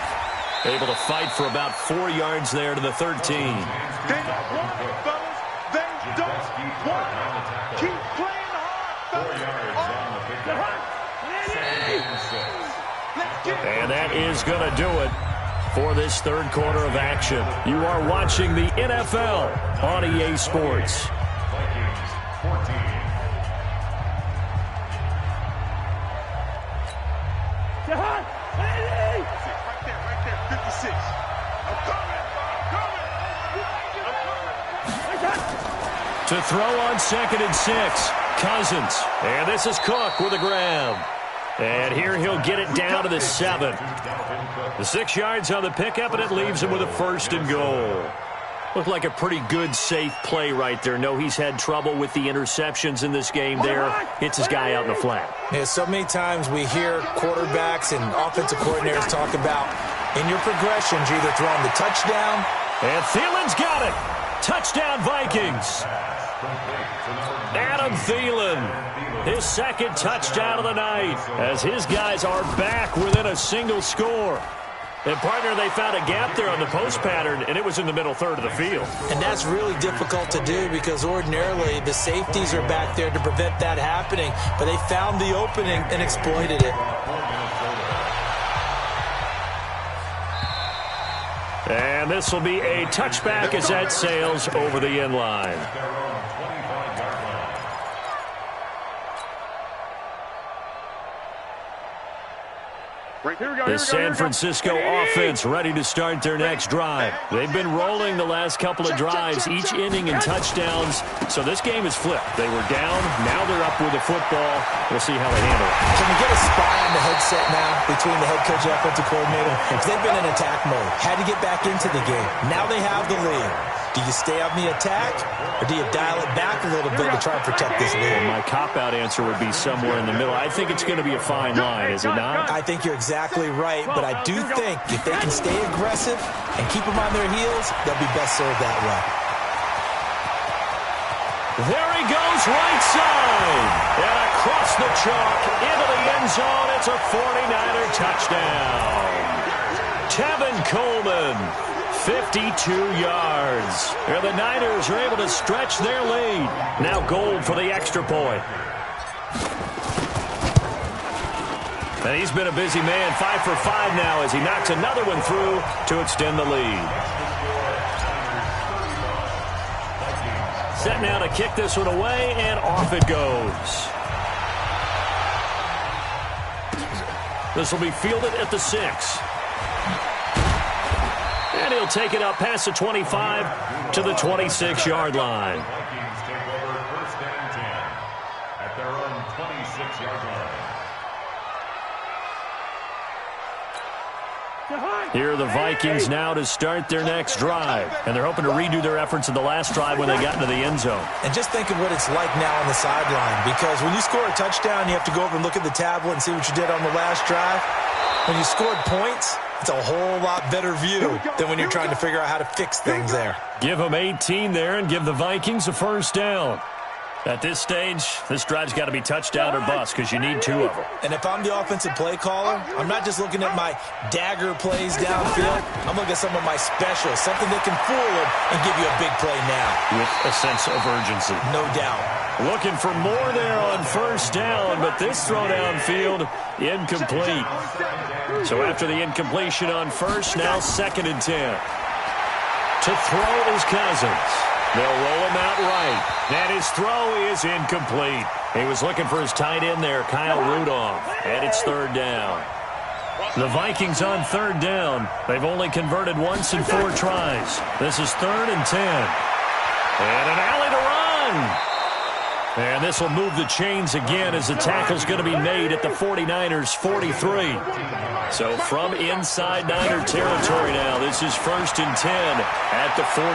Speaker 2: able to fight for about 4 yards there to the 13.
Speaker 5: They don't want it, fellas. They don't want it. Keep playing hard,
Speaker 3: 4 yards on the pickup. 2nd and 6.
Speaker 2: And that is going to do it for this third quarter of action. You are watching the NFL on EA Sports.
Speaker 3: Vikings 14.
Speaker 5: Right there, 56. I'm coming.
Speaker 2: To throw on 2nd and 6, Cousins. And this is Cook with a grab. And here he'll get it down to the 7. The 6 yards on the pickup, and it leaves him with a 1st and goal. Looked like a pretty good, safe play right there. No, he's had trouble with the interceptions in this game there. Hits his guy out in the flat.
Speaker 4: Yeah, so many times we hear quarterbacks and offensive coordinators talk about in your progressions, you're either throwing the touchdown.
Speaker 2: And Thielen's got it. Touchdown, Vikings. Adam Thielen, his 2nd touchdown of the night, as his guys are back within a single score. And, partner, they found a gap there on the post pattern, and it was in the middle third of the field.
Speaker 4: And that's really difficult to do because ordinarily the safeties are back there to prevent that happening. But they found the opening and exploited it.
Speaker 2: And this will be a touchback as that sails over the end line. The San Francisco offense ready to start their next drive. They've been rolling the last couple of drives, each inning in touchdowns. So this game is flipped. They were down. Now they're up with the football. We'll see how they handle it.
Speaker 4: Can we get a spy on the headset now between the head coach and offensive coordinator? Because they've been in attack mode. Had to get back into the game. Now they have the lead. Do you stay on the attack, or do you dial it back a little bit to try and protect this lead?
Speaker 2: Well, my cop-out answer would be somewhere in the middle. I think it's going to be a fine line, is it not?
Speaker 4: I think you're exactly right, but I do think if they can stay aggressive and keep them on their heels, they'll be best served that way.
Speaker 2: There he goes, right side. And across the chalk, into the end zone. It's a 49er touchdown. Tevin Coleman. 52 yards. And the Niners are able to stretch their lead. Now goal for the extra point. And he's been a busy man, 5 for 5 now as he knocks another one through to extend the lead. Set now to kick this one away, and off it goes. This will be fielded at the 6. And he'll take it up past the 25 to the 26-yard line.
Speaker 3: Vikings take over 1st and 10 at their own 26-yard line.
Speaker 2: Here are the Vikings now to start their next drive. And they're hoping to redo their efforts in the last drive when they got into the end zone.
Speaker 4: And just think of what it's like now on the sideline. Because when you score a touchdown, you have to go over and look at the tablet and see what you did on the last drive. When you scored points, it's a whole lot better view than when you're trying to figure out how to fix things there.
Speaker 2: Give them 18 there and give the Vikings a 1st down. At this stage, this drive's got to be touchdown or bust because you need 2 of them.
Speaker 4: And if I'm the offensive play caller, I'm not just looking at my dagger plays downfield. I'm looking at some of my specials, something that can fool them and give you a big play now.
Speaker 2: With a sense of urgency.
Speaker 4: No doubt.
Speaker 2: Looking for more there on 1st down, but this throw downfield, incomplete. So after the incompletion on 1st, now 2nd and 10. To throw is Cousins. They'll roll him out right. And his throw is incomplete. He was looking for his tight end there, Kyle Rudolph. And it's 3rd down. The Vikings on 3rd down. They've only converted once in 4 tries. This is 3rd and 10. And an alley to run. And this will move the chains again as the tackle's going to be made at the 49ers' 43. So from inside Niner territory now, this is 1st and 10 at the 43.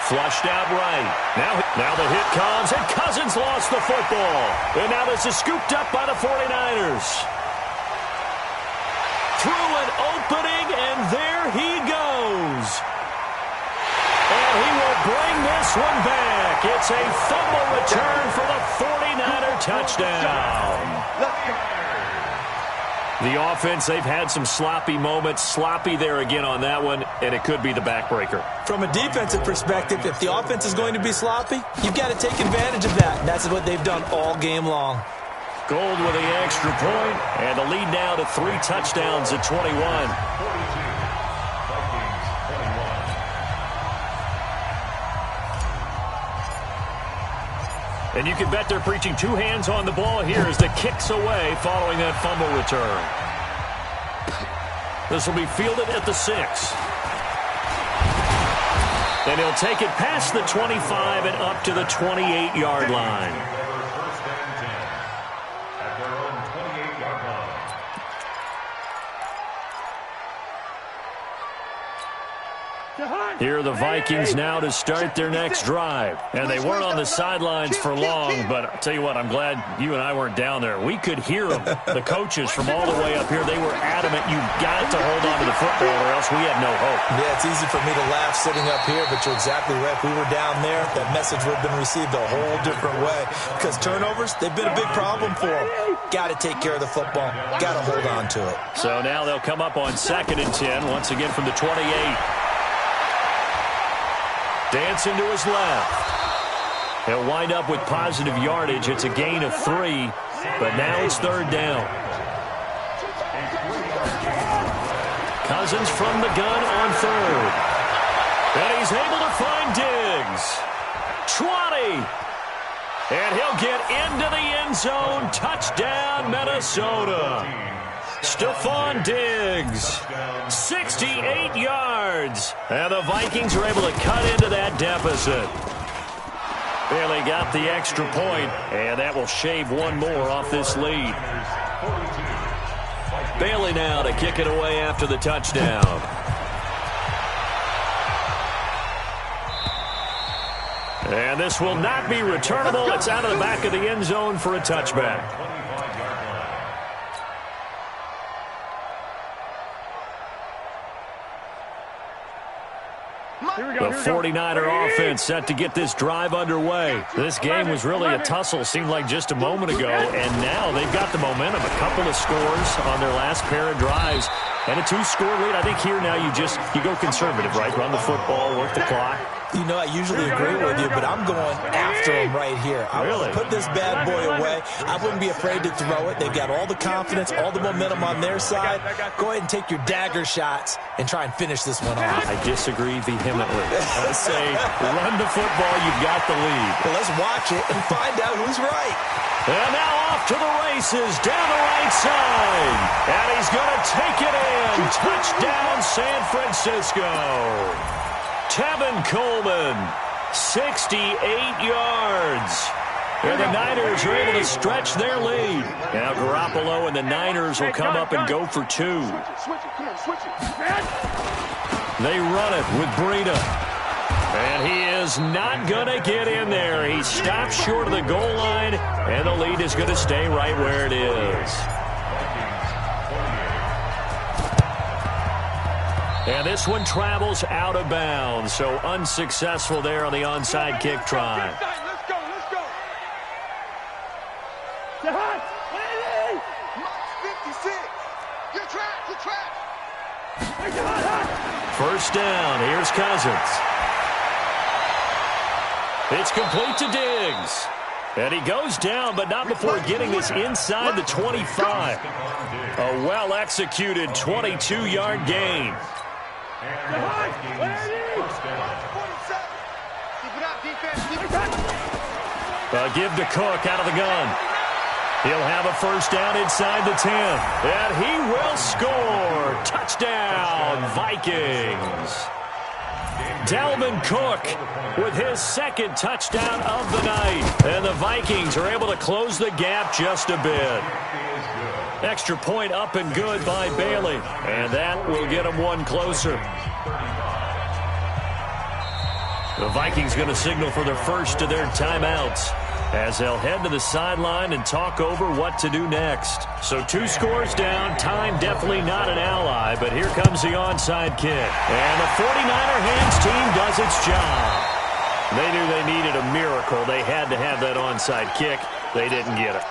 Speaker 2: Flushed out right. Now the hit comes, and Cousins lost the football. And now this is scooped up by the 49ers. Through an opening, and there he goes. And he will bring this one back. It's a fumble return for the 49er touchdown. The offense, they've had some sloppy moments. Sloppy there again on that one, and it could be the backbreaker.
Speaker 4: From a defensive perspective, if the offense is going to be sloppy, you've got to take advantage of that. And that's what they've done all game long.
Speaker 2: Gold with the extra point, and the lead now to 3 touchdowns at 21. And you can bet they're preaching 2 hands on the ball here as the kick's away following that fumble return. This will be fielded at the 6. And he'll take it past the 25 and up to the 28-yard line. Here are the Vikings now to start their next drive. And they weren't on the sidelines for long, but I'll tell you what, I'm glad you and I weren't down there. We could hear them, the coaches from all the way up here. They were adamant, you've got to hold on to the football or else we have no hope.
Speaker 4: Yeah, it's easy for me to laugh sitting up here, but you're exactly right. If we were down there, that message would have been received a whole different way. Because turnovers, they've been a big problem for them. Got to take care of the football. Got to hold on to it.
Speaker 2: So now they'll come up on 2nd and 10, once again from the 28. Dancing to his left. He'll wind up with positive yardage. It's a gain of 3, but now it's 3rd down. Cousins from the gun on 3rd. And he's able to find Diggs. 20. And he'll get into the end zone. Touchdown, Minnesota. Stephon Diggs, 68 yards. And the Vikings are able to cut into that deficit. Bailey got the extra point, and that will shave one more off this lead. Bailey now to kick it away after the touchdown. And this will not be returnable. It's out of the back of the end zone for a touchback. The 49er offense set to get this drive underway. This game was really a tussle, seemed like just a moment ago, and now they've got the momentum. A couple of scores on their last pair of drives, and a 2-score lead. I think here now you go conservative, right? Run the football, work the clock.
Speaker 4: You know, I usually agree with you, but I'm going after him right here. I want to put this bad boy away. I wouldn't be afraid to throw it. They've got all the confidence, all the momentum on their side. Go ahead and take your dagger shots and try and finish this one off.
Speaker 2: I disagree vehemently. I say run the football. You've got the lead.
Speaker 4: Well, let's watch it and find out who's right.
Speaker 2: And now off to the races down the right side. And he's going to take it in. Touchdown, San Francisco. Tevin Coleman, 68 yards. And the Niners are able to stretch their lead. Now Garoppolo and the Niners will come up and go for 2. They run it with Breida. And he is not going to get in there. He stops short of the goal line, and the lead is going to stay right where it is. And this one travels out of bounds, so unsuccessful there on the onside kick try.
Speaker 6: Let's go.
Speaker 5: 56. You're trapped.
Speaker 2: 1st down. Here's Cousins. It's complete to Diggs. And he goes down, but not before getting this inside the 25. A well-executed 22-yard gain. Give to Cook out of the gun. He'll have a 1st down inside the 10. And he will score. Touchdown, Vikings. Dalvin Cook with his second touchdown of the night. And the Vikings are able to close the gap just a bit. Extra point up and good by Bailey. And that will get them one closer. The Vikings going to signal for the first of their timeouts as they'll head to the sideline and talk over what to do next. So 2 scores down. Time definitely not an ally, but here comes the onside kick. And the 49er hands team does its job. They knew they needed a miracle. They had to have that onside kick. They didn't get it.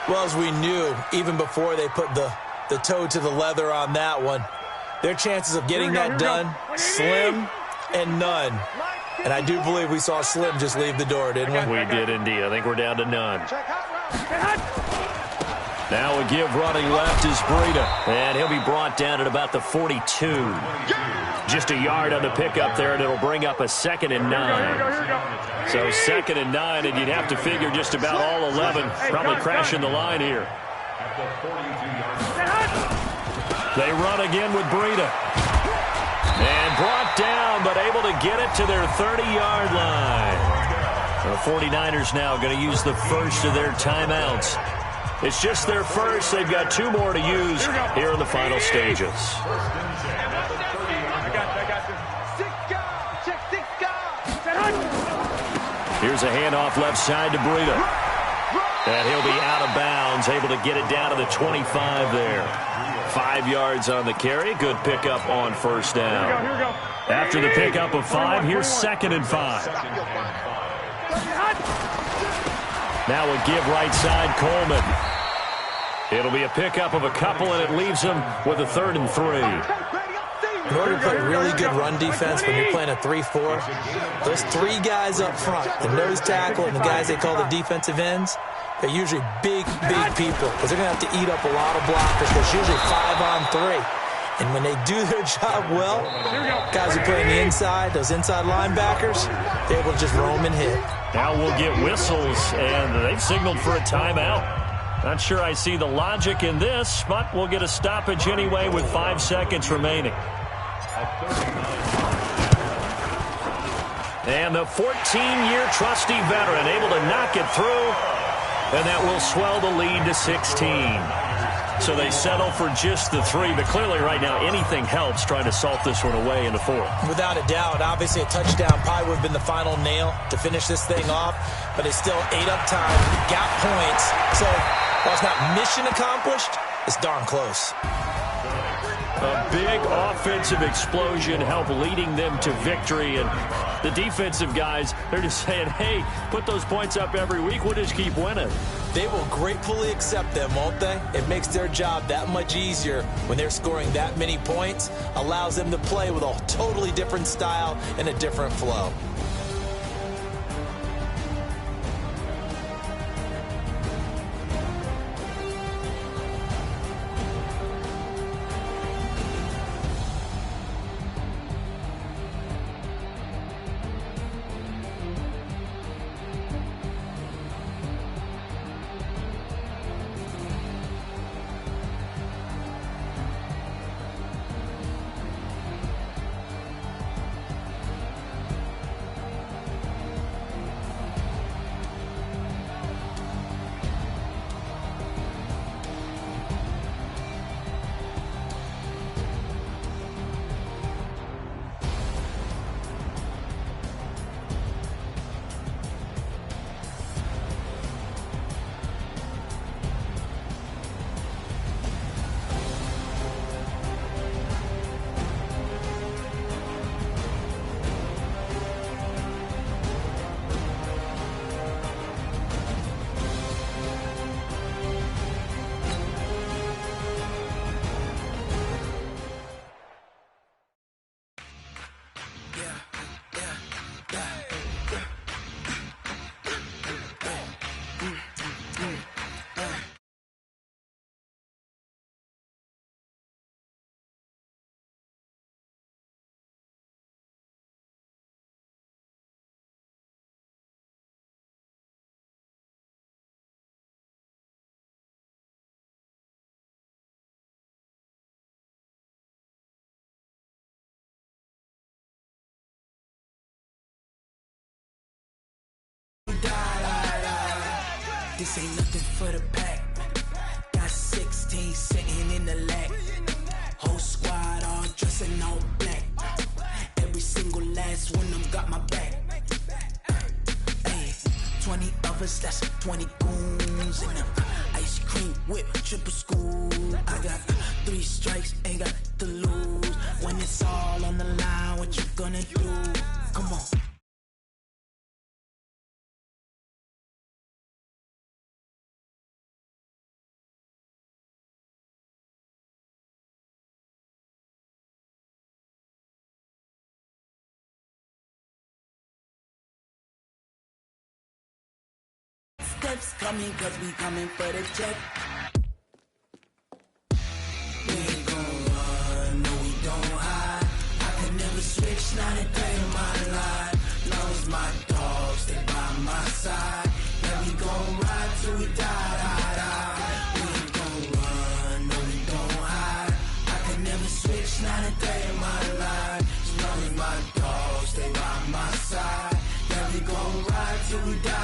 Speaker 4: Well, as we knew, even before they put the toe to the leather on that one, their chances of getting that done, slim and none. And I do believe we saw Slim just leave the door, didn't we?
Speaker 2: We did indeed. I think we're down to none. Now a give running left is Breida. And he'll be brought down at about the 42. Just a yard on the pickup there, and it'll bring up a 2nd and 9. So 2nd and 9, and you'd have to figure just about all 11 probably crashing the line here. They run again with Breida. And brought down, but able to get it to their 30-yard line. The 49ers now going to use the first of their timeouts. It's just their first. They've got 2 more to use here in the final stages. Here's a handoff left side to Breida. And he'll be out of bounds, able to get it down to the 25 there. 5 yards on the carry. Good pickup on first down. After the pickup of 5, here's 2nd and 5. Now a give right side, Coleman. It'll be a pickup of a couple, and it leaves them with a 3rd and 3.
Speaker 4: In order to play really good run defense when you're playing a 3-4, those 3 guys up front, the nose tackle and the guys they call the defensive ends, they're usually big people because they're going to have to eat up a lot of blockers because it's usually 5-on-3. And when they do their job well, guys who play on the inside, those inside linebackers, they're able to just roam and hit.
Speaker 2: Now we'll get whistles, and they've signaled for a timeout. Not sure I see the logic in this, but we'll get a stoppage anyway with 5 seconds remaining. And the 14-year trusty veteran able to knock it through, and that will swell the lead to 16. So they settle for just the 3, but clearly right now anything helps trying to salt this one away in the 4th.
Speaker 4: Without a doubt, obviously a touchdown probably would have been the final nail to finish this thing off, but it's still 8 up time, got points, so while it's not mission accomplished, it's darn close.
Speaker 2: A big offensive explosion helped leading them to victory, and the defensive guys, they're just saying, hey, put those points up every week, we'll just keep winning.
Speaker 4: They will gratefully accept them, won't they? It makes their job that much easier when they're scoring that many points, allows them to play with a totally different style and a different flow.
Speaker 9: This ain't nothing for the pack. Got 16 sitting in the lap. Whole squad all dressing all black. Every single last one of them got my back. Hey, 20 of us, that's 20 goons in them. Ice cream whip, triple scoop. I got 3 strikes, ain't got to lose. When it's all on the line, what you gonna do? Come on. Steps coming, cause we coming for the check. We ain't gon' run, no we don't hide. I can never switch, not a day in my life. Long as my dogs stay by my side. Yeah, we gon' ride till we die. We ain't gon' run, no we don't hide. I can never switch, not a day in my life. As long as my dogs stay by my side. Yeah, we gon' ride till we die.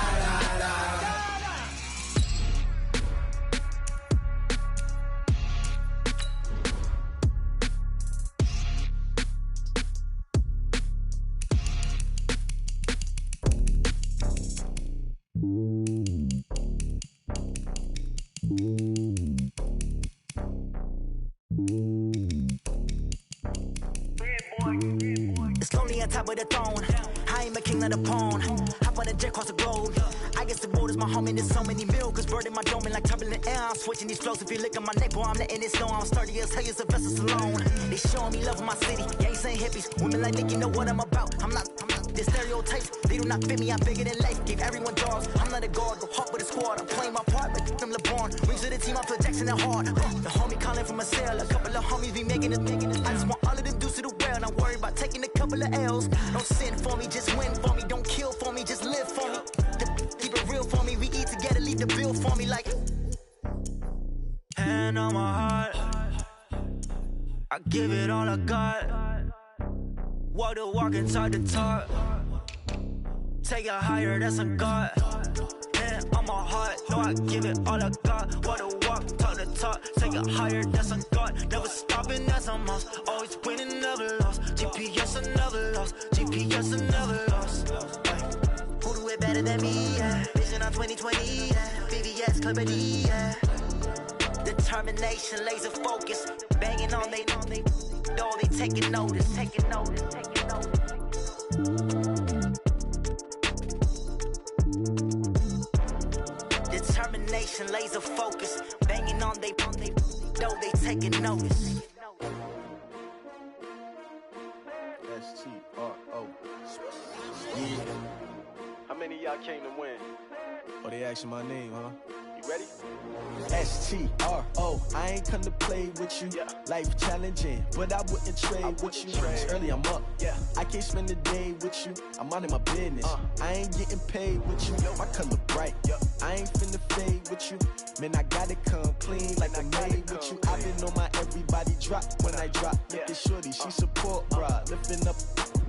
Speaker 11: It's lonely on top of the throne. I am a king of the pawn. Hop on a jet across the globe. I guess the road is my home and there's so many miracles burning my dome and like turbulent air. I'm switching these flows. If you look at my neck, boy, I'm letting it slow. I'm sturdy as hell, as a vessel alone. They showing me love in my city. Gangs ain't hippies. Women like Nick, you know what I'm about. I'm not the stereotypes. They do not fit me. I'm bigger than life. Gave everyone dogs. I'm not a guard. Go hard with a squad. I'm playing my part, but I'm LeBron. Rings to the team. I feel Jackson and hard. The homie calling from a cell. A couple of homies be making it. I just want all of them dudes to the well. Not worried about taking a couple of L's. Don't sin for me, just win for me. Don't kill for me, just live for me. Keep it real for me. We eat together, leave the bill for me like. Hand on my heart, I give it all I got. Walk the walk and talk the talk. Take it higher, that's a God. Hand on my heart, no, I give it all I got. Walk the walk, talk the talk. Take it higher, that's a God. Never stopping, that's a must. Always winning, never lost. GPS, I never lost. GPS, I never lost. Who do it better than me? Yeah. Vision on 2020. Yeah. VVS, Clarity. Yeah. Determination, laser focus. Banging on they door, they taking notice. Taking notice. Taking notice. Determination, laser focus. Banging on they door, they taking notice.
Speaker 12: STRO. Yeah. How many of y'all came to win? Oh, they asking my name, huh? You ready? STRO. I ain't come to play with you. Yeah. Life challenging, but I wouldn't trade with you. It's early, I'm up. Yeah. I can't spend the day with you. I'm out of my business. I ain't getting paid with you. My color bright. I ain't finna fade with you. Man, I gotta come clean like I made with you. I've been on my everybody drop when I drop. Look at shorty, she support, bruh. Lifting up.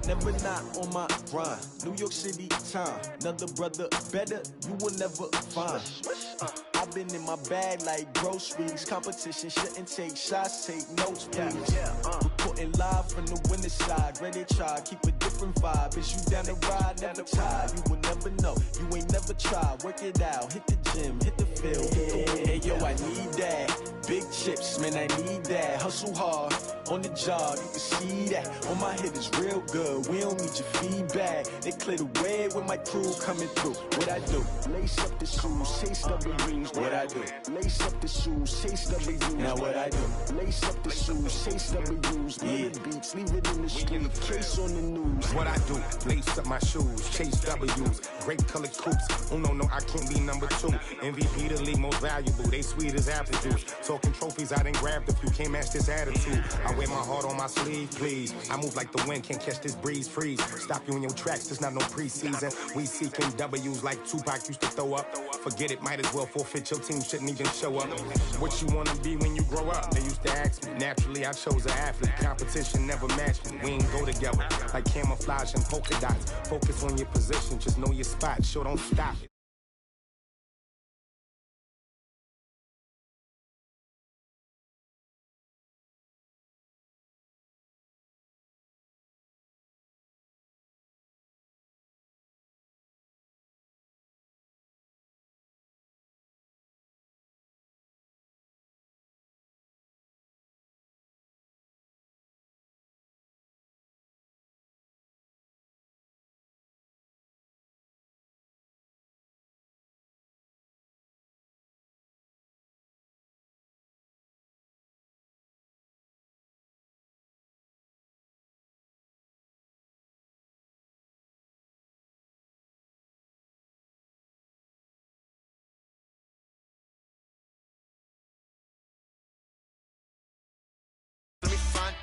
Speaker 12: Never not on my grind. New York City time. Another brother better, you will never find. I've been in my bag like groceries. Competition shouldn't take shots, take notes, please. Reporting live from the winter side. Ready to try, keep a different vibe. Is you down the ride, never tired. You will never know, you ain't never tried. Work it out, hit the gym, hit the field. Hey yo, I need that. Big chips, man, I need that. Hustle hard, on the job, you can see that. On my head is real good, we don't need your feedback. They clear the way with my crew coming through. What I do? Lace up the shoes, chase W's. What I do? Lace up the shoes, chase W's. Now what I do? Lace up the shoes, chase W's. Yeah. Beats, leave it in the street, case on the news.
Speaker 13: What I do? Lace up my shoes, chase W's. Great colored coops. Oh no, I can't be number 2. MVP the league most valuable. They sweet as apple juice. Talking trophies, I done grabbed a few. Can't match this attitude. I wear my heart on my sleeve, please. I move like the wind, can't catch this breeze. Freeze. Stop you in your tracks. There's not no preseason. We seeking W's like Tupac used to throw up. Forget it, might as well forfeit. Your team shouldn't even show up. What you wanna be when you grow up? They used to ask me. Naturally, I chose an athlete. Competition never matched me. We ain't go together like camouflage and polka dots. Focus on your position. Just know your spot. Sure, don't stop.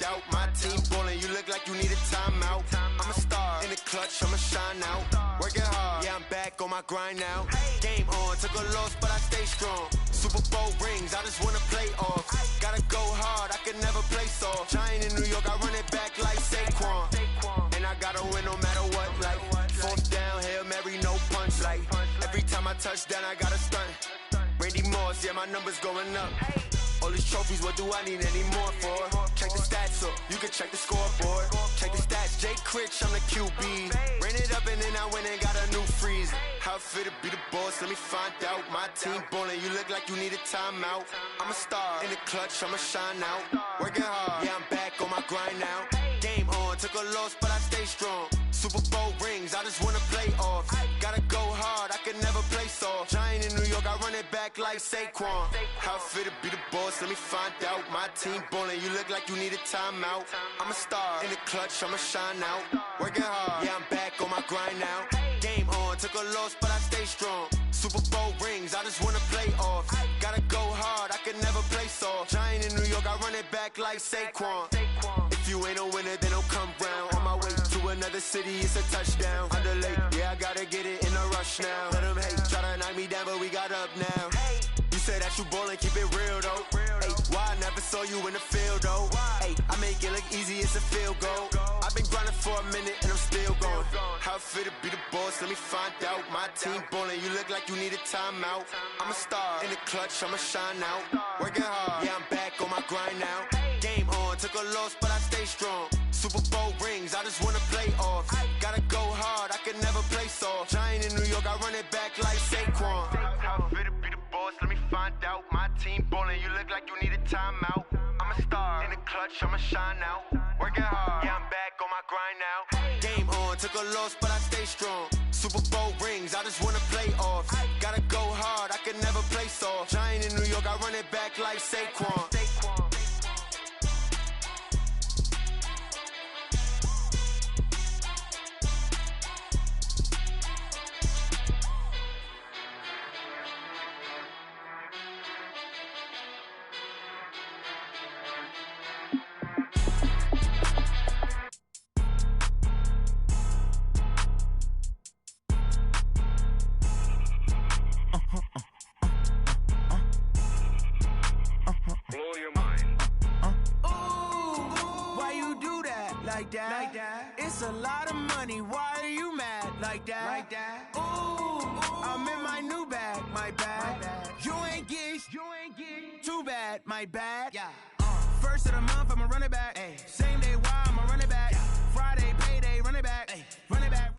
Speaker 7: out. My team ballin', you look like you need a timeout. I'm a star in the clutch, I'ma shine out. Working hard, yeah, I'm back on my grind now. Game on, took a loss, but I stay strong. Super Bowl rings, I just wanna play off. Gotta go hard, I can never play soft. Giant in New York, I run it back like Saquon. And I gotta win no matter what, like fourth down, Hail Mary, no punch. Like every time I touch down, I gotta stunt. Randy Moss, yeah, my numbers going up. All these trophies, what do I need any more for? Check the stats up, you can check the scoreboard. Check the stats, Jay Critch, I'm the QB. Ran it up and then I went and got a new freeze. How it feel to be the boss, let me find out. My team ballin', you look like you need a timeout. I'm a star in the clutch, I'ma shine out. Working hard, yeah, I'm back on my grind now. Game on, took a loss, but I stay strong. Super Bowl rings, I just wanna play off. Gotta go hard, I can never play soft. Giant in New York, I run it back like Saquon. How it feel to be the boss, let me find out. My team ballin', you look like you need a timeout. I'm a star in the clutch, I'ma shine out. Working hard, yeah, I'm back on my grind now. Game on, took a loss, but I stay strong. Super Bowl rings, I just wanna play off. Gotta go hard, I can never play soft. Giant in New York, I run it back like Saquon. If you ain't a winner, then don't come round. On my way to another city, it's a touchdown. Underlay, yeah, I gotta get it in a rush now. Let them hate, try to knock me down, but we got up now. You say that you ballin', keep it real though. Hey, why I never saw you in the field though? Hey, I make it look easy, it's a field goal. I've been grinding for a minute and I'm still going. How it feel to be the boss, let me find out. My team ballin', you look like you need a timeout. I'm a star in the clutch, I'ma shine out. Working hard, yeah, I'm back on my grind now. Game on, took a loss, but I stay strong. Super Bowl rings, I just wanna play off. Gotta go hard, I can never play soft. Giant in New York, I run it back like Saquon. How it feel to be the boss, let me find out. My team ballin', you look like you need a timeout. I'm a star in the clutch, I'ma shine out. Working hard, yeah, I'm back on my grind now. Game on, took a loss, but I stay strong. Super Bowl rings, I just wanna play off. Gotta go hard, I can never play soft. Giant in New York, I run it back like Saquon.
Speaker 1: Like that. It's a lot of money. Why are you mad like that? Ooh, I'm in my new bag, my bad. You ain't getting too bad, my bad. Yeah. First of the month, I'ma run it back. Same day, why I'ma run it back. Friday, payday, run it back. Run it back.